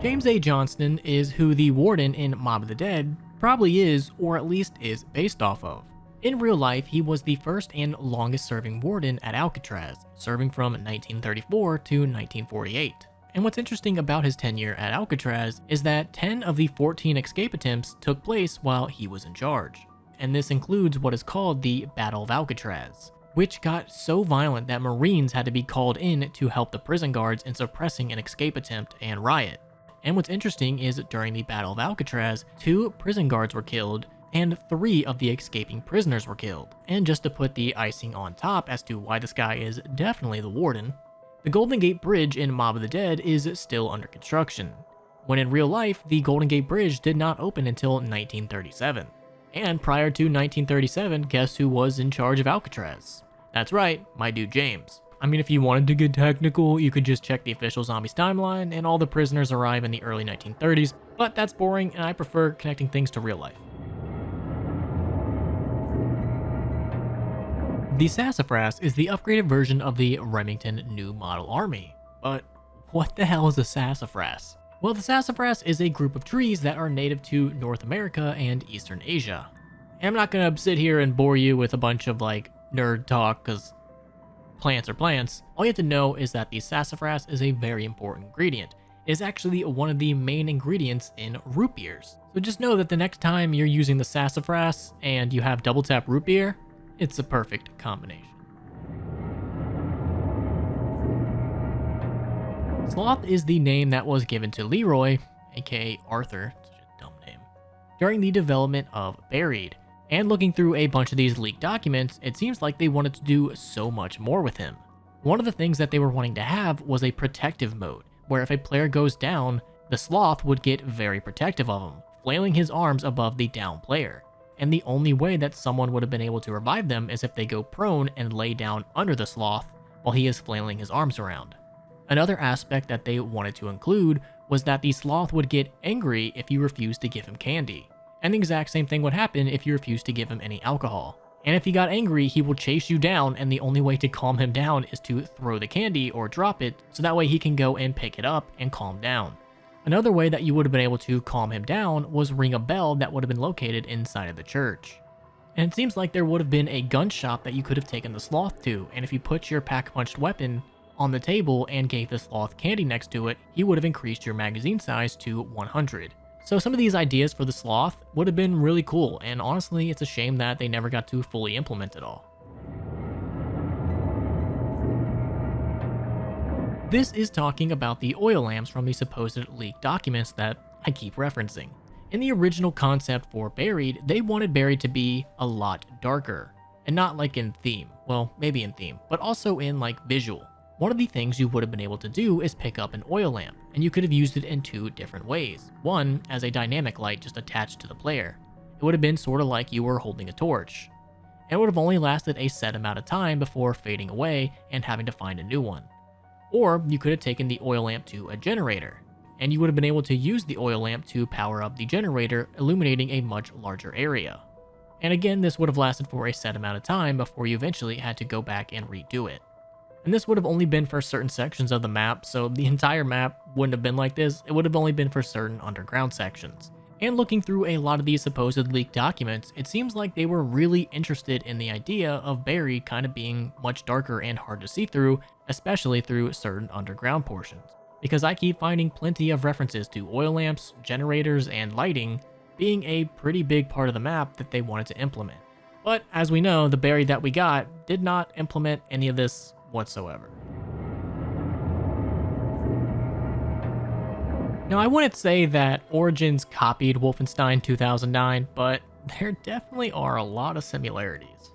James A. Johnston is who the warden in Mob of the Dead probably is, or at least is based off of. In real life, he was the first and longest serving warden at Alcatraz, serving from 1934 to 1948. And what's interesting about his tenure at Alcatraz is that 10 of the 14 escape attempts took place while he was in charge. And this includes what is called the Battle of Alcatraz, which got so violent that Marines had to be called in to help the prison guards in suppressing an escape attempt and riot. And what's interesting is during the Battle of Alcatraz, 2 prison guards were killed, and 3 of the escaping prisoners were killed. And just to put the icing on top as to why this guy is definitely the warden, the Golden Gate Bridge in Mob of the Dead is still under construction, when in real life, the Golden Gate Bridge did not open until 1937. And prior to 1937, guess who was in charge of Alcatraz? That's right, my dude James. I mean, if you wanted to get technical, you could just check the official Zombies timeline and all the prisoners arrive in the early 1930s, but that's boring and I prefer connecting things to real life. The Sassafras is the upgraded version of the Remington New Model Army. But what the hell is a sassafras? Well, the sassafras is a group of trees that are native to North America and Eastern Asia. And I'm not gonna sit here and bore you with a bunch of like nerd talk, because plants are plants. All you have to know is that the sassafras is a very important ingredient. It is actually one of the main ingredients in root beers. So just know that the next time you're using the sassafras and you have double tap root beer, it's a perfect combination. Sloth is the name that was given to Leroy, aka Arthur, such a dumb name, during the development of Buried. And looking through a bunch of these leaked documents, it seems like they wanted to do so much more with him. One of the things that they were wanting to have was a protective mode, where if a player goes down, the Sloth would get very protective of him, flailing his arms above the down player. And the only way that someone would have been able to revive them is if they go prone and lay down under the Sloth while he is flailing his arms around. Another aspect that they wanted to include was that the Sloth would get angry if you refused to give him candy. And the exact same thing would happen if you refused to give him any alcohol. And if he got angry, he will chase you down, and the only way to calm him down is to throw the candy or drop it, so that way he can go and pick it up and calm down. Another way that you would have been able to calm him down was ring a bell that would have been located inside of the church. And it seems like there would have been a gun shop that you could have taken the Sloth to, and if you put your pack-punched weapon on the table and gave the Sloth candy next to it, he would have increased your magazine size to 100. So some of these ideas for the Sloth would have been really cool, and honestly, it's a shame that they never got to fully implement it all. This is talking about the oil lamps from the supposed leaked documents that I keep referencing. In the original concept for Buried, they wanted Buried to be a lot darker, and not like in theme, well, maybe in theme, but also in like visual. One of the things you would have been able to do is pick up an oil lamp, and you could have used it in 2 different ways. One, as a dynamic light just attached to the player. It would have been sort of like you were holding a torch. and would have only lasted a set amount of time before fading away and having to find a new one. Or you could have taken the oil lamp to a generator, and you would have been able to use the oil lamp to power up the generator, illuminating a much larger area. And again, this would have lasted for a set amount of time before you eventually had to go back and redo it. And this would have only been for certain sections of the map, so the entire map wouldn't have been like this. It would have only been for certain underground sections. And looking through a lot of these supposed leaked documents, it seems like they were really interested in the idea of Barry kind of being much darker and hard to see through, especially through certain underground portions. Because I keep finding plenty of references to oil lamps, generators, and lighting being a pretty big part of the map that they wanted to implement. But as we know, the Barry that we got did not implement any of this whatsoever. Now, I wouldn't say that Origins copied Wolfenstein 2009, but there definitely are a lot of similarities.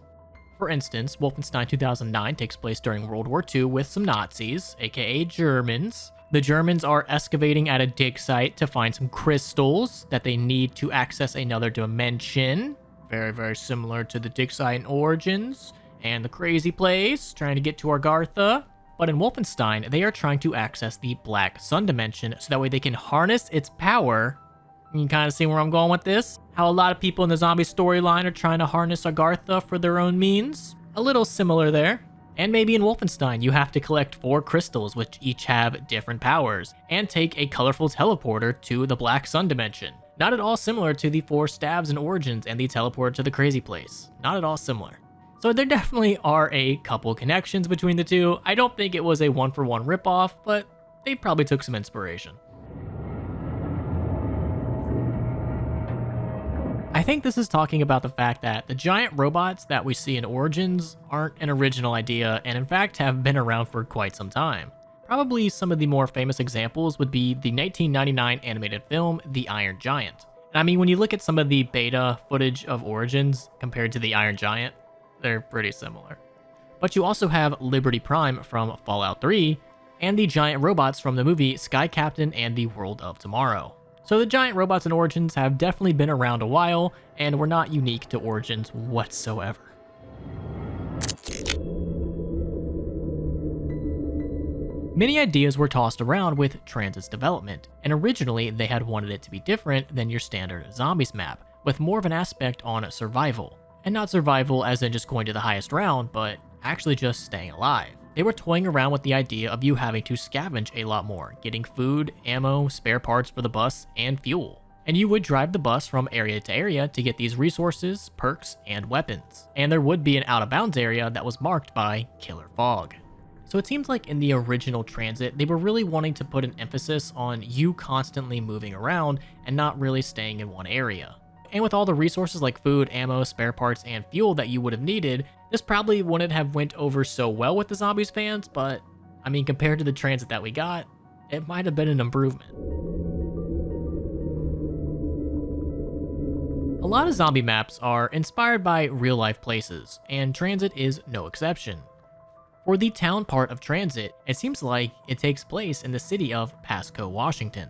For instance, Wolfenstein 2009 takes place during World War II with some Nazis, aka Germans. The Germans are excavating at a dig site to find some crystals that they need to access another dimension. Very, very similar to the dig site in Origins, and the crazy place, trying to get to Argartha. But in Wolfenstein, they are trying to access the Black Sun dimension so that way they can harness its power. You can kind of see where I'm going with this? How a lot of people in the zombie storyline are trying to harness Argartha for their own means. A little similar there. And maybe in Wolfenstein, you have to collect 4 crystals which each have different powers, and take a colorful teleporter to the Black Sun dimension. Not at all similar to the 4 stabs in Origins and the teleporter to the crazy place. Not at all similar. So there definitely are a couple connections between the two. I don't think it was a one-for-one ripoff, but they probably took some inspiration. I think this is talking about the fact that the giant robots that we see in Origins aren't an original idea, and in fact have been around for quite some time. Probably some of the more famous examples would be the 1999 animated film, The Iron Giant. And I mean, when you look at some of the beta footage of Origins compared to the Iron Giant, they're pretty similar. But you also have Liberty Prime from Fallout 3, and the giant robots from the movie Sky Captain and the World of Tomorrow. So the giant robots in Origins have definitely been around a while, and were not unique to Origins whatsoever. Many ideas were tossed around with Transit's development, and originally they had wanted it to be different than your standard zombies map, with more of an aspect on survival. And not survival as in just going to the highest round, but actually just staying alive. They were toying around with the idea of you having to scavenge a lot more, getting food, ammo, spare parts for the bus, and fuel. And you would drive the bus from area to area to get these resources, perks, and weapons. And there would be an out-of-bounds area that was marked by Killer Fog. So it seems like in the original Transit, they were really wanting to put an emphasis on you constantly moving around and not really staying in one area. And with all the resources like food, ammo, spare parts, and fuel that you would have needed, this probably wouldn't have went over so well with the Zombies fans, but I mean, compared to the Transit that we got, it might have been an improvement. A lot of zombie maps are inspired by real-life places, and Transit is no exception. For the town part of Transit, it seems like it takes place in the city of Pasco, Washington.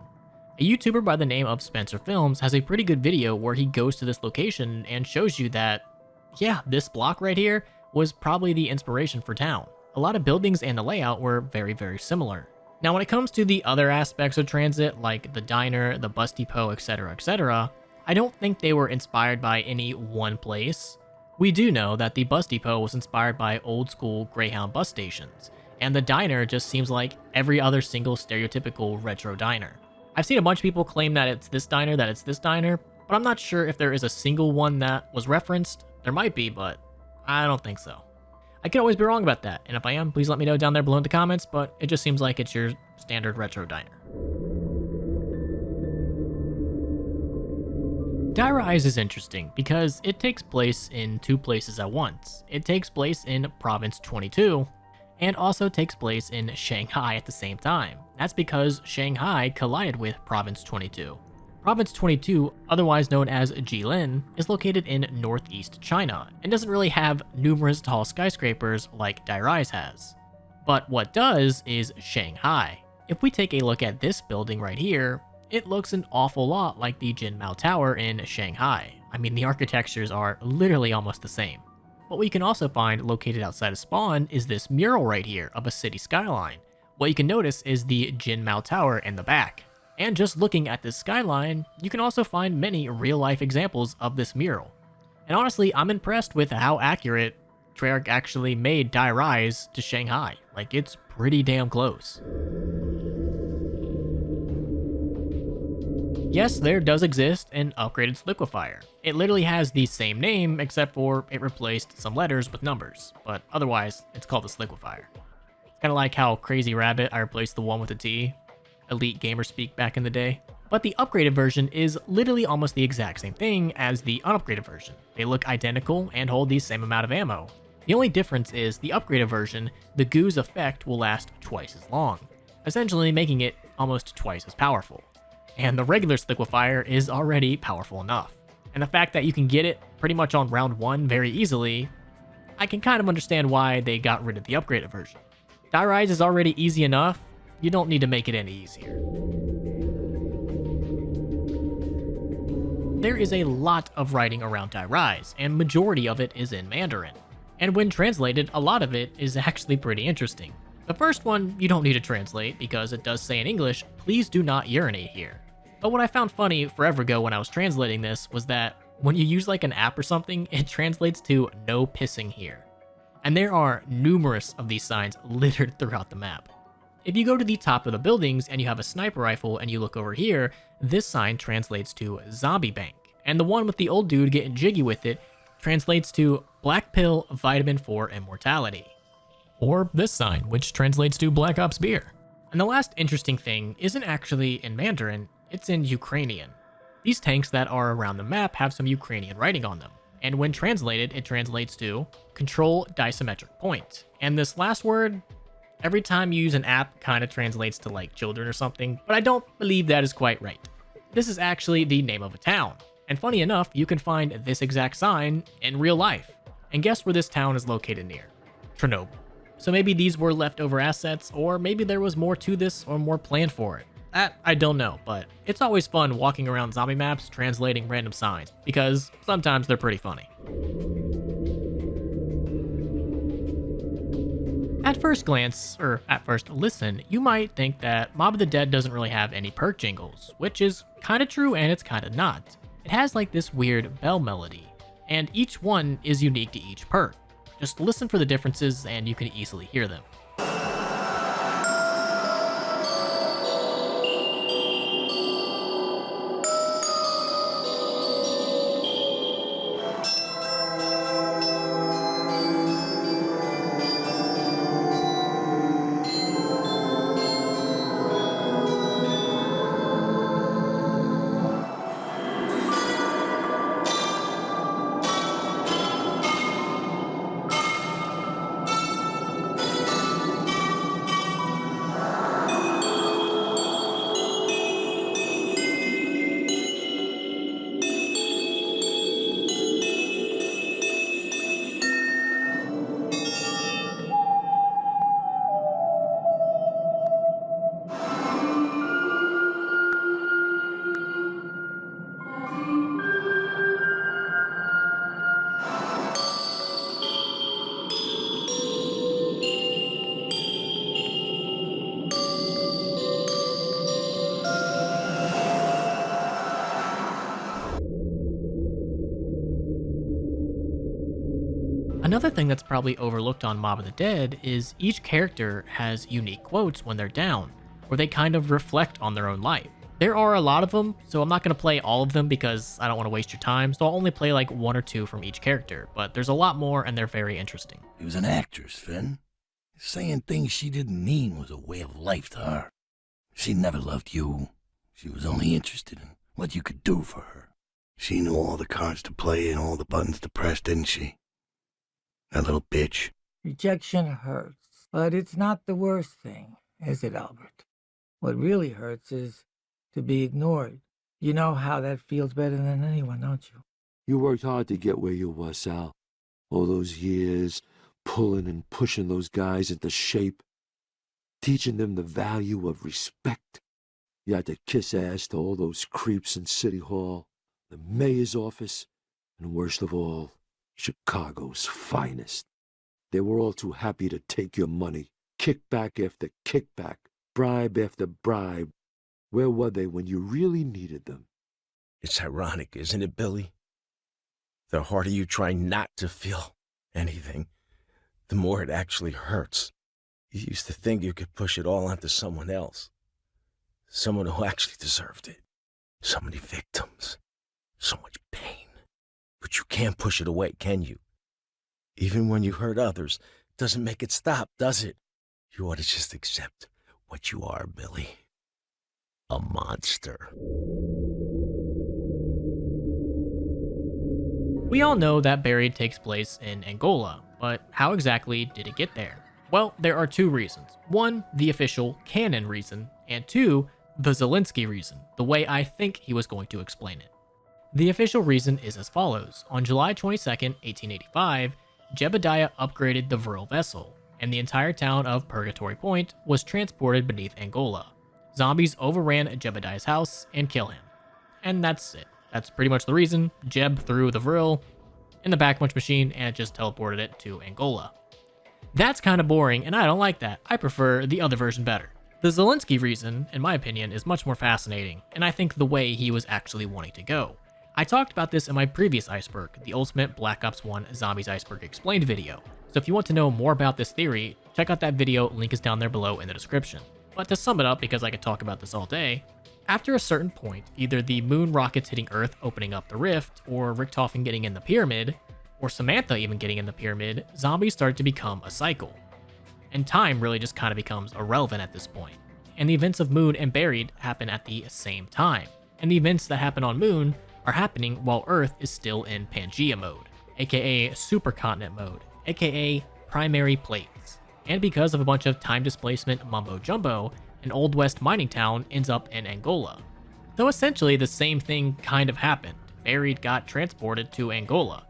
A YouTuber by the name of Spencer Films has a pretty good video where he goes to this location and shows you that, yeah, this block right here was probably the inspiration for town. A lot of buildings and the layout were very, very similar. Now, when it comes to the other aspects of Transit, like the diner, the bus depot, etc., I don't think they were inspired by any one place. We do know that the bus depot was inspired by old school Greyhound bus stations, and the diner just seems like every other single stereotypical retro diner. I've seen a bunch of people claim that it's this diner, but I'm not sure if there is a single one that was referenced. There might be, but I don't think so. I could always be wrong about that, and if I am, please let me know down there below in the comments, but it just seems like it's your standard retro diner. Die Rise is interesting because it takes place in 2 places at once. It takes place in Province 22, and also takes place in Shanghai at the same time. That's because Shanghai collided with Province 22. Province 22, otherwise known as Jilin, is located in northeast China, and doesn't really have numerous tall skyscrapers like Die Rise has. But what does is Shanghai. If we take a look at this building right here, it looks an awful lot like the Jinmao Tower in Shanghai. I mean, the architectures are literally almost the same. What we can also find located outside of spawn is this mural right here of a city skyline. What you can notice is the Jin Mao Tower in the back. And just looking at this skyline, you can also find many real-life examples of this mural. And honestly, I'm impressed with how accurate Treyarch actually made Die Rise to Shanghai. Like, it's pretty damn close. Yes, there does exist an upgraded Sliquifier. It literally has the same name, except for it replaced some letters with numbers, but otherwise, it's called the Sliquifier. It's kind of like how Crazy Rabbit, I replaced the one with a T. Elite gamer speak back in the day. But the upgraded version is literally almost the exact same thing as the unupgraded version. They look identical and hold the same amount of ammo. The only difference is the upgraded version, the goo's effect will last twice as long, essentially making it almost twice as powerful. And the regular Sliquifier is already powerful enough. And the fact that you can get it pretty much on round 1 very easily, I can kind of understand why they got rid of the upgraded version. Die Rise is already easy enough, you don't need to make it any easier. There is a lot of writing around Die Rise, and majority of it is in Mandarin. And when translated, a lot of it is actually pretty interesting. The first one, you don't need to translate, because it does say in English, "Please do not urinate here." But what I found funny forever ago when I was translating this was that when you use like an app or something, it translates to "no pissing here." And there are numerous of these signs littered throughout the map. If you go to the top of the buildings and you have a sniper rifle and you look over here, this sign translates to "Zombie Bank." And the one with the old dude getting jiggy with it translates to "Black Pill Vitamin for Immortality." Or this sign, which translates to "Black Ops Beer." And the last interesting thing isn't actually in Mandarin, it's in Ukrainian. These tanks that are around the map have some Ukrainian writing on them. And when translated, it translates to "Control Disymmetric Point." And this last word, every time you use an app, kind of translates to like children or something, but I don't believe that is quite right. This is actually the name of a town. And funny enough, you can find this exact sign in real life. And guess where this town is located near? Chernobyl. So maybe these were leftover assets, or maybe there was more to this or more planned for it. That I don't know, but it's always fun walking around zombie maps translating random signs, because sometimes they're pretty funny. At first glance, or at first listen, you might think that Mob of the Dead doesn't really have any perk jingles, which is kinda true and it's kinda not. It has like this weird bell melody, and each one is unique to each perk. Just listen for the differences and you can easily hear them. Another thing that's probably overlooked on Mob of the Dead is each character has unique quotes when they're down, where they kind of reflect on their own life. There are a lot of them, so I'm not going to play all of them because I don't want to waste your time, so I'll only play like 1 or 2 from each character, but there's a lot more and they're very interesting. She was an actress, Finn. Saying things she didn't mean was a way of life to her. She never loved you. She was only interested in what you could do for her. She knew all the cards to play and all the buttons to press, didn't she? That little bitch. Rejection hurts, but it's not the worst thing, is it, Albert? What really hurts is to be ignored. You know how that feels better than anyone, don't you? You worked hard to get where you were, Sal. All those years, pulling and pushing those guys into shape, teaching them the value of respect. You had to kiss ass to all those creeps in City Hall, the mayor's office, and worst of all, Chicago's finest. They were all too happy to take your money. Kickback after kickback, bribe after bribe. Where were they when you really needed them? It's ironic, isn't it, Billy? The harder you try not to feel anything, the more it actually hurts. You used to think you could push it all onto someone else. Someone who actually deserved it. So many victims. So much pain. But you can't push it away, can you? Even when you hurt others, doesn't make it stop, does it? You ought to just accept what you are, Billy. A monster. We all know that Buried takes place in Angola, but how exactly did it get there? Well, there are two reasons. One, the official canon reason, and two, the Zelensky reason, the way I think he was going to explain it. The official reason is as follows. On July 22nd, 1885, Jebediah upgraded the Vril vessel, and the entire town of Purgatory Point was transported beneath Angola. Zombies overran Jebediah's house and kill him. And that's it. That's pretty much the reason. Jeb threw the Vril in the backpunch machine and it just teleported it to Angola. That's kind of boring, and I don't like that. I prefer the other version better. The Zelensky reason, in my opinion, is much more fascinating, and I think the way he was actually wanting to go. I talked about this in my previous Iceberg, the Ultimate Black Ops 1 Zombies Iceberg Explained video. So if you want to know more about this theory, check out that video, link is down there below in the description. But to sum it up, because I could talk about this all day, after a certain point, either the moon rockets hitting Earth opening up the rift, or Richtofen getting in the pyramid, or Samantha even getting in the pyramid, zombies start to become a cycle. And time really just kind of becomes irrelevant at this point. And the events of Moon and Buried happen at the same time. And the events that happen on Moon are happening while Earth is still in Pangea mode, aka supercontinent mode, aka primary plates. And because of a bunch of time displacement mumbo jumbo, an Old West mining town ends up in Angola. So essentially the same thing kind of happened. Buried got transported to Angola,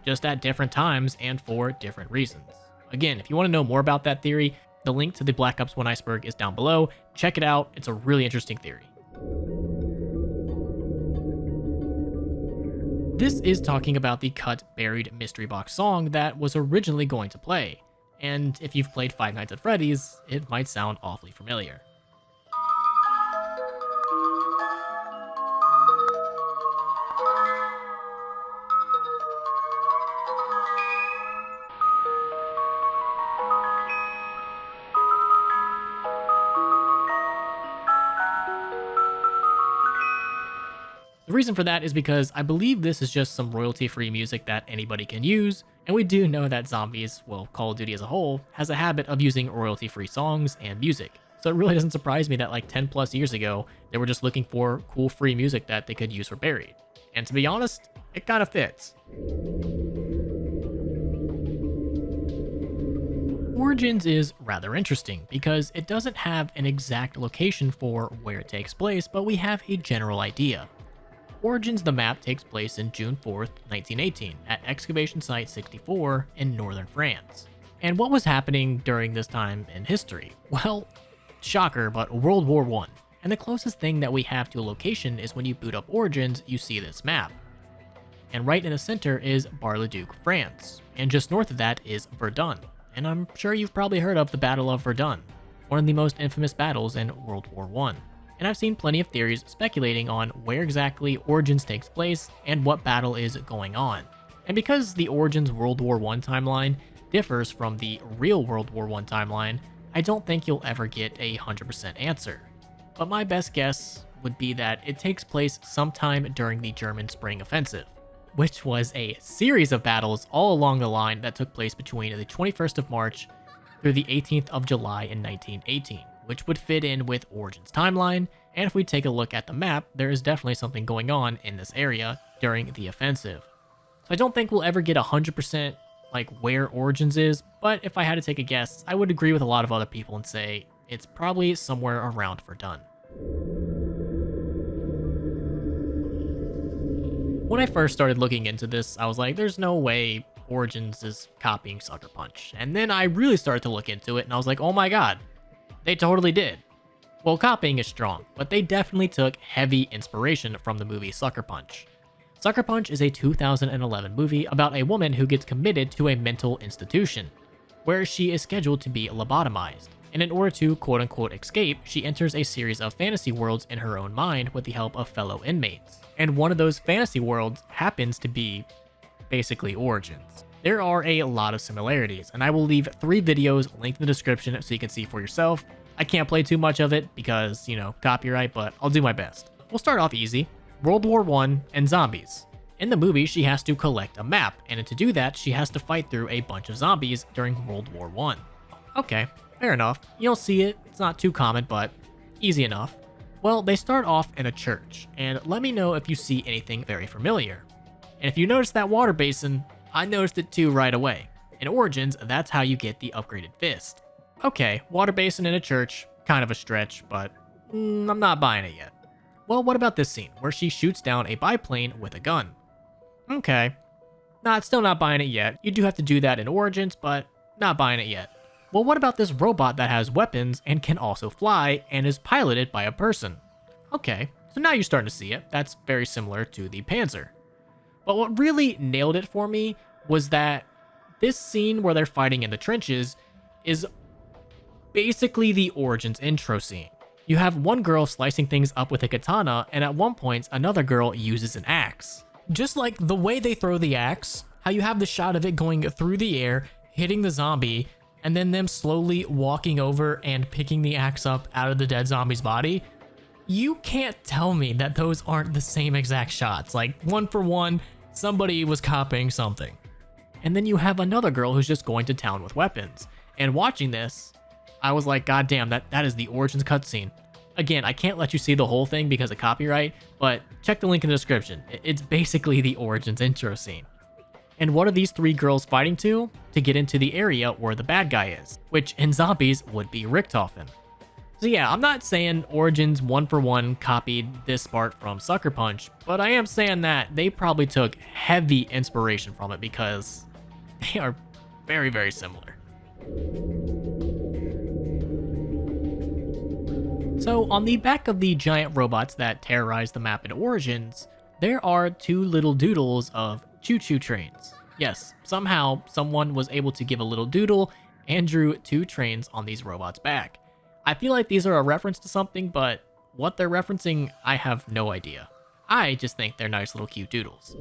just at different times and for different reasons. Again, if you want to know more about that theory, the link to the Black Ops 1 Iceberg is down below. Check it out, it's a really interesting theory. This is talking about the cut Buried mystery box song that was originally going to play, and if you've played Five Nights at Freddy's, it might sound awfully familiar. The reason for that is because I believe this is just some royalty-free music that anybody can use, and we do know that Zombies, well, Call of Duty as a whole, has a habit of using royalty-free songs and music. So it really doesn't surprise me that like 10 plus years ago, they were just looking for cool free music that they could use for Buried. And to be honest, it kind of fits. Origins is rather interesting because it doesn't have an exact location for where it takes place, but we have a general idea. Origins the map takes place in June 4th, 1918 at Excavation Site 64 in northern France. And what was happening during this time in history? Well, shocker, but World War I. And the closest thing that we have to a location is when you boot up Origins, you see this map. And right in the center is Bar-le-Duc, France. And just north of that is Verdun. And I'm sure you've probably heard of the Battle of Verdun, one of the most infamous battles in World War I. And I've seen plenty of theories speculating on where exactly Origins takes place and what battle is going on. And because the Origins World War I timeline differs from the real World War I timeline, I don't think you'll ever get a 100% answer. But my best guess would be that it takes place sometime during the German Spring Offensive, which was a series of battles all along the line that took place between the 21st of March through the 18th of July in 1918. Which would fit in with Origins timeline, and if we take a look at the map, there is definitely something going on in this area during the offensive. So I don't think we'll ever get 100% like where Origins is, but if I had to take a guess, I would agree with a lot of other people and say it's probably somewhere around Verdun. When I first started looking into this, I was like, there's no way Origins is copying Sucker Punch. And then I really started to look into it and I was like, oh my god, they totally did. Well, copying is strong, but they definitely took heavy inspiration from the movie Sucker Punch. Sucker Punch is a 2011 movie about a woman who gets committed to a mental institution, where she is scheduled to be lobotomized. And in order to quote-unquote escape, she enters a series of fantasy worlds in her own mind with the help of fellow inmates. And one of those fantasy worlds happens to be basically Origins. There are a lot of similarities, and I will leave 3 videos linked in the description so you can see for yourself. I can't play too much of it because, you know, copyright, but I'll do my best. We'll start off easy. World War I and zombies. In the movie, she has to collect a map, and to do that, she has to fight through a bunch of zombies during World War I. Okay, fair enough. You don't see it, it's not too common, but easy enough. Well, they start off in a church, and let me know if you see anything very familiar. And if you notice that water basin, I noticed it too right away. In Origins, that's how you get the upgraded fist. Okay, water basin in a church, kind of a stretch, but I'm not buying it yet. Well, what about this scene, where she shoots down a biplane with a gun? Okay, still not buying it yet. You do have to do that in Origins, but not buying it yet. Well, what about this robot that has weapons and can also fly and is piloted by a person? Okay, so now you're starting to see it. That's very similar to the Panzer. But what really nailed it for me was that this scene where they're fighting in the trenches is basically the Origins intro scene. You have one girl slicing things up with a katana, and at one point, another girl uses an axe. Just like the way they throw the axe, how you have the shot of it going through the air, hitting the zombie, and then them slowly walking over and picking the axe up out of the dead zombie's body. You can't tell me that those aren't the same exact shots. Like, one for one, somebody was copying something. And then you have another girl who's just going to town with weapons. And watching this, I was like, God damn, that is the Origins cutscene. Again, I can't let you see the whole thing because of copyright, but check the link in the description. It's basically the Origins intro scene. And what are these 3 girls fighting to? To get into the area where the bad guy is, which in zombies would be Richthofen. So yeah, I'm not saying Origins 1-for-1 copied this part from Sucker Punch, but I am saying that they probably took heavy inspiration from it because they are very, very similar. So on the back of the giant robots that terrorize the map in Origins, there are 2 little doodles of choo-choo trains. Yes, somehow someone was able to give a little doodle and drew 2 trains on these robots' back. I feel like these are a reference to something, but what they're referencing, I have no idea. I just think they're nice little cute doodles.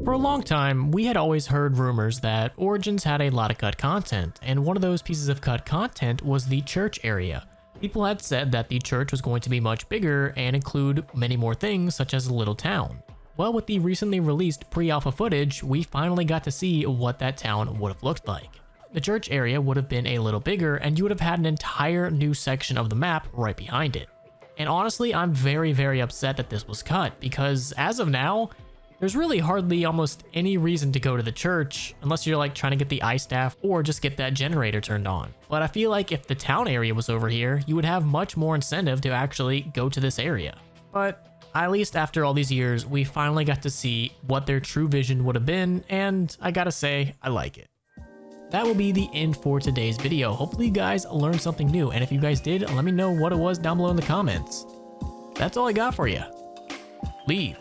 For a long time, we had always heard rumors that Origins had a lot of cut content, and one of those pieces of cut content was the church area. People had said that the church was going to be much bigger and include many more things such as a little town. Well, with the recently released pre-alpha footage, we finally got to see what that town would have looked like. The church area would have been a little bigger, and you would have had an entire new section of the map right behind it. And honestly, I'm very, very upset that this was cut, because as of now, there's really hardly almost any reason to go to the church unless you're like trying to get the ice staff or just get that generator turned on. But I feel like if the town area was over here, you would have much more incentive to actually go to this area. But at least after all these years, we finally got to see what their true vision would have been, and I gotta say, I like it. That will be the end for today's video. Hopefully you guys learned something new, and if you guys did, let me know what it was down below in the comments. That's all I got for you. Leave